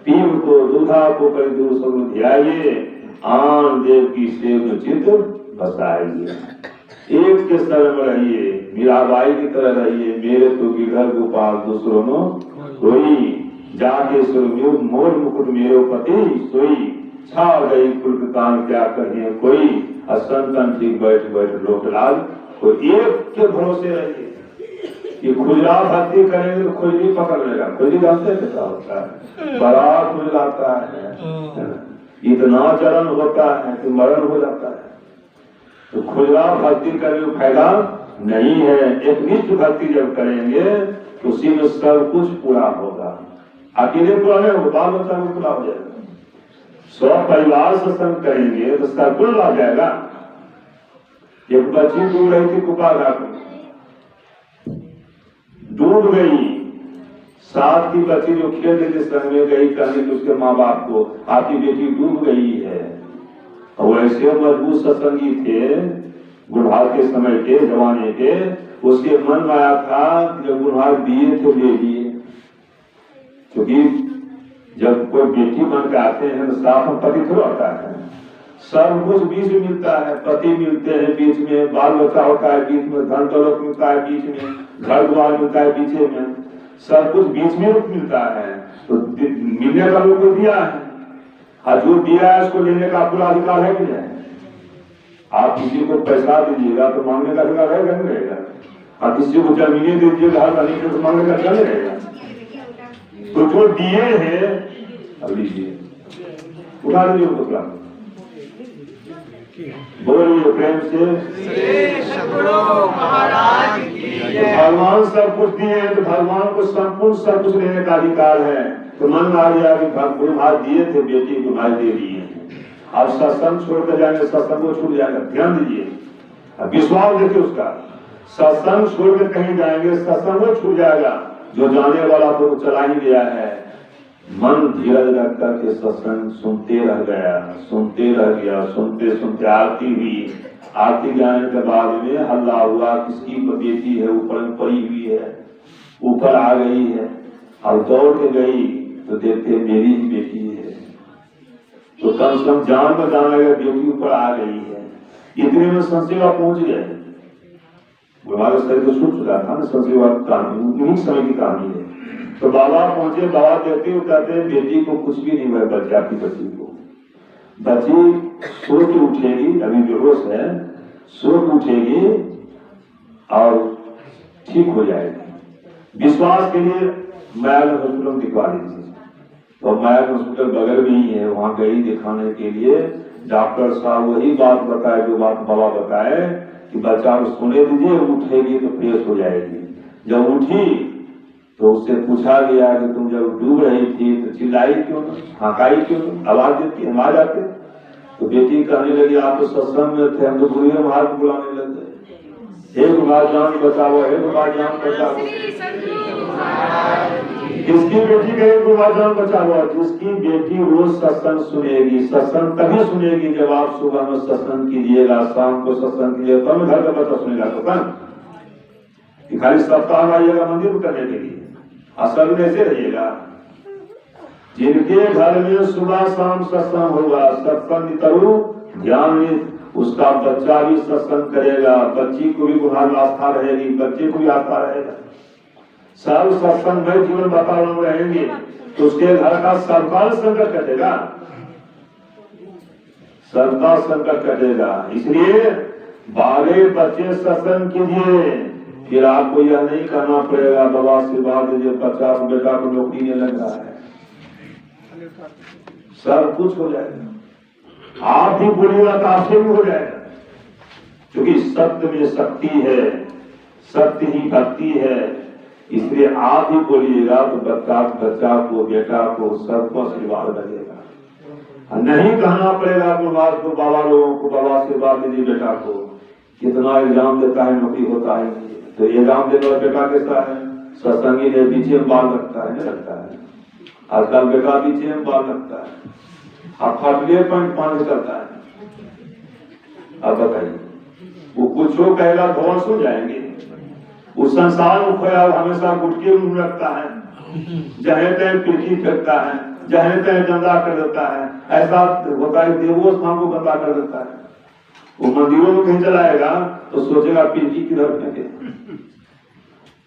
पीव को दूधा को कभी दूर सब ध्याये, आन देव की सेव चित्त बसाइए। एक के शरण रहिए, मीराबाई की तरह रहिए, मेरे तो गिरधर गोपाल दूसरों नो कोई, जाके सुरम्यो मोर मुकुट मेरो पति सोई, छा गई कुल कान क्या कहिए कोई, असंतन ठीक बैठ बैठ लोकलाल, कोई एक के भरोसे रहिए। ये खुजरा भक्ति करेंगे तो खुजली पकड़ लेगा। खुजली जानते हैं क्या होता है? बड़ा खुजलाता है, इतना जलन होता है कि मरण हो जाता है। तो खुजरा भक्ति करने का फायदा नहीं है। एक निष्ठ भक्ति जब करेंगे तो उसी में सब कुछ पूरा होगा। अकेले पूरा नहीं होगा, बाल बच्चा भी पूरा हो जाएगा। सब परिवार सत्संग करेंगे तो सर्कुल आ जाएगा। एक बच्ची डूब रही थी कुपा घाट में, डूब गई। साथ की बच्ची जो खेल रही थी संग में गई, कहने की उसके माँ बाप को, आपकी बेटी डूब गई है। और ऐसे मजबूत सत्संगी थे गुरहार के समय के जमाने के, उसके मन में आया था जब गुरहार दिए थे ले लिए। क्योंकि जब कोई बेटी बन के आते हैं तो साथ में पति थोड़ा होता है, सब कुछ बीच में मिलता है। पति मिलते हैं बीच में, बाल बच्चा होता है बीच में, धन दौलत मिलता है बीच में, घर द्वार मिलता है बीच में, सब कुछ बीच में मिलता है। तो मिलने का लोग को दिया है, और जो दिया है उसको लेने का पूरा अधिकार है कि नहीं? आप किसी को पैसा दीजिएगा तो मांगने का अधिकार है नहीं रहेगा? और किसी को जमीनें दीजिएगा हर रहने के तो मांगने का अधिकार रहेगा? तो जो दिए हैं अब लीजिए, उठा लीजिए उनको, बोलिए प्रेम से महाराज की जय। भगवान सब कुछ दिए तो भगवान को संपूर्ण सब कुछ लेने का अधिकार है। तो मन में आ गया कि गुरु महाराज दिए थे, बेटी को भाई दे दिए। अब सत्संग छोड़कर जाएंगे, सत्संग को छूट जाएगा। ध्यान दीजिए, अब विश्वास देखिए उसका। सत्संग छोड़कर कहीं जाएंगे, सत्संग को छूट जाएगा। जो जाने वाला तो चला ही गया है। मन धीरज रख करके सत्संग सुनते रह गया, सुनते रह गया, सुनते सुनते आरती हुई। आरती गाने के बाद में हल्ला हुआ, किसकी बेटी है ऊपर में पड़ी हुई है, ऊपर आ गई है। और दौड़ के गई तो देखते मेरी ही बेटी है। तो कम से कम जान में जान लगा बेटी ऊपर आ गई है। इतने में संसेवा पहुंच गए। हमारे शरीर को छूट चुका था ना, संसेवा कहानी उन्हीं समय की कहानी है। तो बाबा पहुंचे, बाबा देखते हुए कहते हैं बेटी को कुछ भी नहीं हुआ, बच्चे आपकी बच्ची को। बच्ची सो के उठेगी, अभी बेहोश है, सो के उठेगी और ठीक हो जाएगी। विश्वास के लिए मैल हॉस्पिटल में दिखवा दीजिए। तो मैल हॉस्पिटल बगल में ही है, वहां गई दिखाने के लिए। डॉक्टर साहब वही बात बताए जो बात बाबा बताए कि बच्चा को सोने दीजिए, उठेगी तो फ्रेश हो जाएगी। जब उठी तो उससे पूछा गया कि तुम जब डूब रही थी तो चिल्लाई क्यों, हंकाई क्यों, आवाज देती, हम आ जाते। तो बेटी कहने लगी आप तो सत्संग में थे, हम तो गुरु महाराज को बुलाने लगे, हे गुरुवार जान बचाओ, हे गुरुवार जान बचाओ। किसकी बेटी कहे गुरुवार जान बचाओ? जिसकी बेटी रोज सत्संग सुनेगी। सत्संग तभी सुनेगी जब आप सुबह में सत्संग कीजिएगा, शाम को सत्संग कीजिएगा, तब घर का बच्चा सुनेगा। सत्संग खाली सप्ताह आइएगा मंदिर में करने के लिए, असल में ऐसे रहिएगा। जिनके घर में सुबह शाम सत्संग होगा, सत्संग करो, ध्यान में, उसका बच्चा भी सत्संग करेगा, बच्ची को भी गुरु में आस्था रहेगी, बच्चे को भी आस्था रहेगा। सब सत्संग में जीवन वातावरण में रहेंगे तो उसके घर का सबका संकट कटेगा, सबका संकट कटेगा। इसलिए बाले बच्चे सत्संग कीजिए, फिर आपको यह नहीं करना पड़ेगा बाबा आशीर्वाद दीजिए, बच्चा बेटा को नौकरी नहीं लग रहा है, सब कुछ हो जाएगा। आप भी बोलिएगा तो आपसे भी हो जाएगा। क्योंकि सत्य में शक्ति है, सत्य ही भक्ति है। इसलिए आप ही बोलिएगा तो बच्चा को, बेटा को, सबको आशीर्वाद लगेगा। नहीं कहना पड़ेगा गुरुवार को बाबा लोगों को, बाबा आशीर्वाद दीजिए बेटा को। कितना एग्जाम देता है, नौकरी होता है, तो एग्जाम देने वाला बेटा कैसा है? सत्संगी ने पीछे में बाल रखता है, नहीं रखता है? आजकल बेटा पीछे में बाल रखता है, अब फटले पानी करता है। अब बताइए, वो कुछ हो कहेगा भवन सुन जाएंगे। उस संसार में खोया हमेशा गुटके में रखता है, जहे तय पीठी फेंकता है, जहे तय गंदा कर देता है। ऐसा होता है, देवो स्थान को गंदा कर देता है। वो मंदिरों में कहीं चलाएगा तो सोचेगा पीठी किधर फेंके,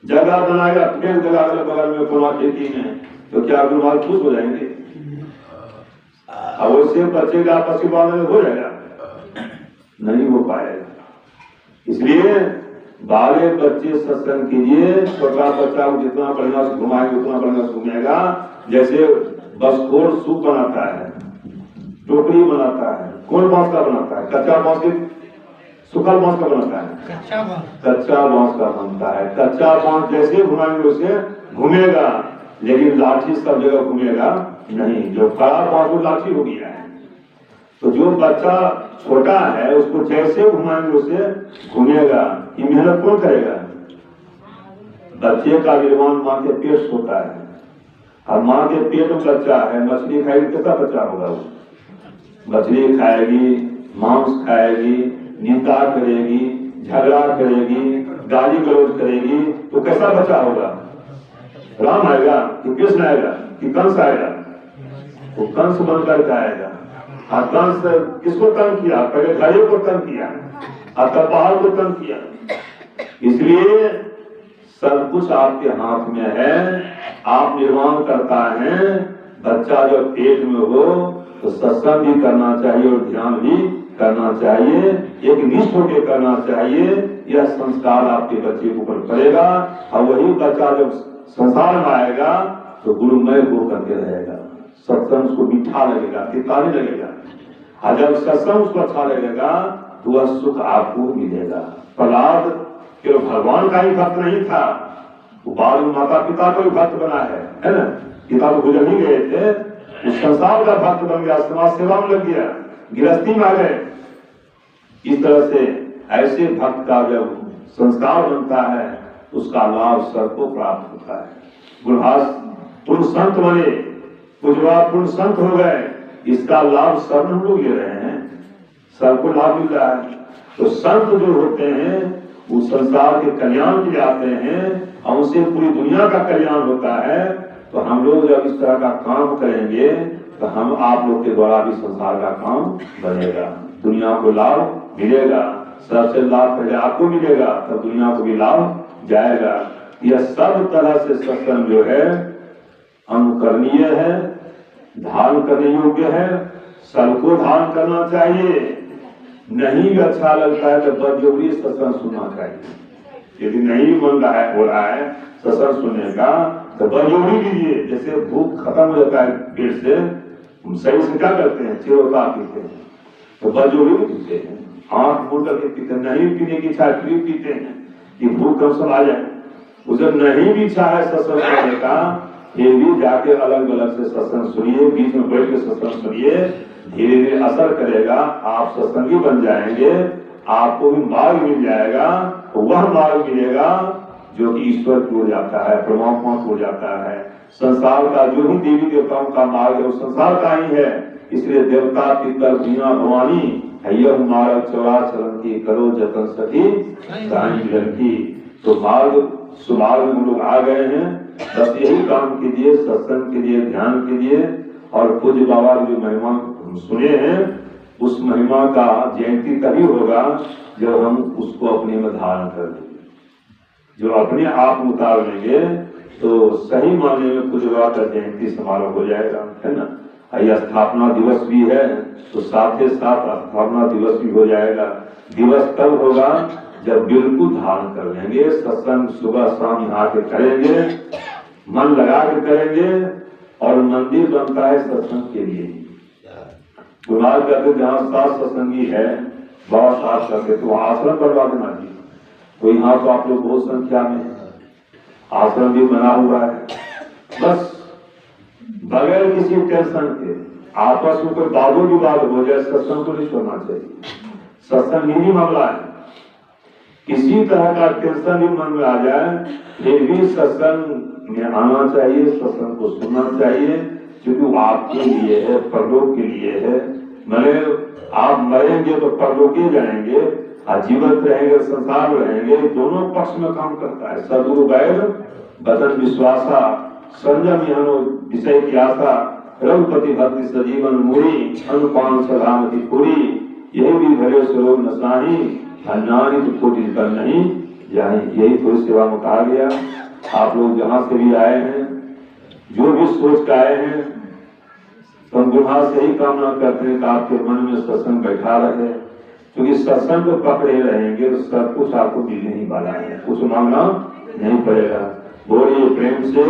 जगह बनाएगा फेंक देगा बगल में कोला खेती में, तो क्या गुरुवार खुश हो जाएंगे? अब उससे बच्चे का आपस में बांधने हो जाएगा, नहीं हो पाएगा। इसलिए बाले बच्चे सत्संग कीजिए। छोटा बच्चा को जितना बढ़िया से घुमाएंगे उतना बढ़िया से घूमेगा। जैसे बसखोर सूप बनाता है, टोकरी बनाता है, कौन बांस का बनाता है? कच्चा बांस के, सूखा बांस का बनाता है, कच्चा बांस का बनता है। कच्चा बांस जैसे घुमाएंगे उसे घूमेगा, लेकिन लाठी सब जगह घूमेगा नहीं। जो खराब बांस वो लाठी हो गया है। तो जो बच्चा छोटा है उसको जैसे घुमाएंगे उसे घूमेगा। ये मेहनत कौन करेगा? बच्चे का निर्माण माँ के पेट से होता है, और माँ के पेट में बच्चा है। मछली खाएगी कैसा बच्चा होगा? वो मछली खाएगी, मांस खाएगी, निंदा करेगी, झगड़ा करेगी, गाली गलौज करेगी, तो कैसा बच्चा होगा? राम आएगा कि कृष्ण आएगा कि कंस आएगा? वो कंस बनकर आएगा। और कंस किसको तंग किया? पहले गायों को तंग किया और तब पहाड़ को तंग किया। इसलिए सब कुछ आपके हाथ में है, आप निर्माण करता है। बच्चा जब पेट में हो तो सत्संग भी करना चाहिए और ध्यान भी करना चाहिए, एक निष्ठ होकर करना चाहिए। यह संस्कार आपके बच्चे के ऊपर पड़ेगा, और वही बच्चा जब संसार में आएगा तो गुरुमय होकर के रहेगा। सत्संग उसको मीठा लगेगा, तीता नहीं लगेगा। और जब सत्संग उसको अच्छा लगेगा तो वह सुख आपको मिलेगा। प्रहलाद केवल भगवान का ही भक्त नहीं था, वो बाद में माता पिता को भी भक्त बना है ना। पिता तो गुजर ही गए थे, उस संसार का भक्त बन गया, समाज सेवा में लग गया, गृहस्थी में आ गए। इस तरह से ऐसे भक्त का जब संस्कार बनता है उसका लाभ सबको प्राप्त होता है। गुरभास पूर्ण संत बने, पूजवा पूर्ण संत हो गए, इसका लाभ सब हम लोग ले रहे हैं, सबको लाभ मिल रहा है। तो संत जो होते हैं वो संसार के कल्याण के लिए आते हैं, और उनसे पूरी दुनिया का कल्याण होता है। तो हम लोग जब इस तरह का काम करेंगे तो हम आप लोग के द्वारा भी संसार का काम बनेगा, दुनिया को लाभ मिलेगा। सबसे लाभ पहले आपको मिलेगा, तब दुनिया को भी लाभ जाएगा। यह सब तरह से सत्संग जो है अनुकरणीय है, धारण करने योग्य है, सबको धारण करना चाहिए। नहीं अच्छा लगता है तो बदजबरी सत्संग सुनना चाहिए। यदि नहीं मन रहा है हो रहा है सत्संग सुनने का तो बदजबरी कीजिए। जैसे भूख खत्म हो जाता है पेट से, हम सही से क्या करते हैं? चिरोता पीते हैं, तो बदजबरी पीते हैं, आंख मूंद करके पीते हैं। नहीं पीने की इच्छा फिर पीते हैं कि भूख कम सब आ जाए। उसे नहीं भी इच्छा है सत्संग करने का, ये भी जाके अलग अलग से सत्संग सुनिए, बीच में बैठ के सत्संग सुनिए, धीरे धीरे असर करेगा, आप सत्संगी बन जाएंगे, आपको भी मार्ग मिल जाएगा। तो वह मार्ग मिलेगा जो कि ईश्वर की ओर जाता है, परमात्मा की ओर जाता है। संसार का जो भी देवी देवताओं का मार्ग है वो संसार का ही है। इसलिए देवता पितर बीना भवानी यह मार्ग चौरा चरण की करो जतन सखी साईं मिलन की। तो मार्ग सुमार्ग में लोग आ गए हैं। बस यही काम कीजिए, सत्संग कीजिए, ध्यान कीजिए, और पूज्य बाबा की जो महिमा हम सुने हैं उस महिमा का जयंती तभी होगा जब हम उसको अपने में धारण कर लेंगे। जो अपने आप में उतार लेंगे तो सही मायने में पूज्य बाबा का जयंती समारोह हो जाएगा, है ना। यह स्थापना दिवस भी है तो साथ ही साथ स्थापना दिवस भी हो जाएगा। दिवस तब होगा जब बिल्कुल धारण कर लेंगे, सत्संग सुबह शाम यहाँ के करेंगे, मन लगा के करेंगे। और मंदिर बनता है सत्संग के लिए। गुरुनाथ कहते जहाँ सात सत्संगी है, बाबा साथ करके तो वहाँ आश्रम बनवा देना चाहिए। तो यहाँ तो आप लोग बहुत संख्या में आश्रम भी बना हुआ है। बस बगैर किसी टेंशन के आपस में कोई वादो विवाद हो जाए, सत्संग को नहीं छोड़ना चाहिए। सत्संग निजी मामला है, किसी तरह का टेंशन भी मन में आ जाए फिर भी सत्संग में आना चाहिए, सत्संग को सुनना चाहिए, क्योंकि वो आपके लिए है, परलोक के लिए है। मैंने आप मरेंगे तो परलोक ही जाएंगे, और जीवित रहेंगे संसार में रहेंगे, दोनों पक्ष में काम करता है। सदगुरु वैर वचन विश्वासा संयम यहनो विषय की आशा रघुपति भक्ति सजीवन मूरी अनुपान सलामती पूरी यही भी भले स्वरूप नसाही अन्नानी तो कोटि कर नहीं जाए। यही थोड़ी सेवा में कहा गया। आप लोग जहाँ से भी आए हैं, जो भी सोच के आए हैं, हम गुहा से ही कामना करते हैं कि आपके मन में सत्संग बैठा रहे, क्योंकि सत्संग को पकड़े रहेंगे तो सब कुछ आपको मिलने ही वाला है, कुछ मांगना नहीं पड़ेगा। बोलिए प्रेम से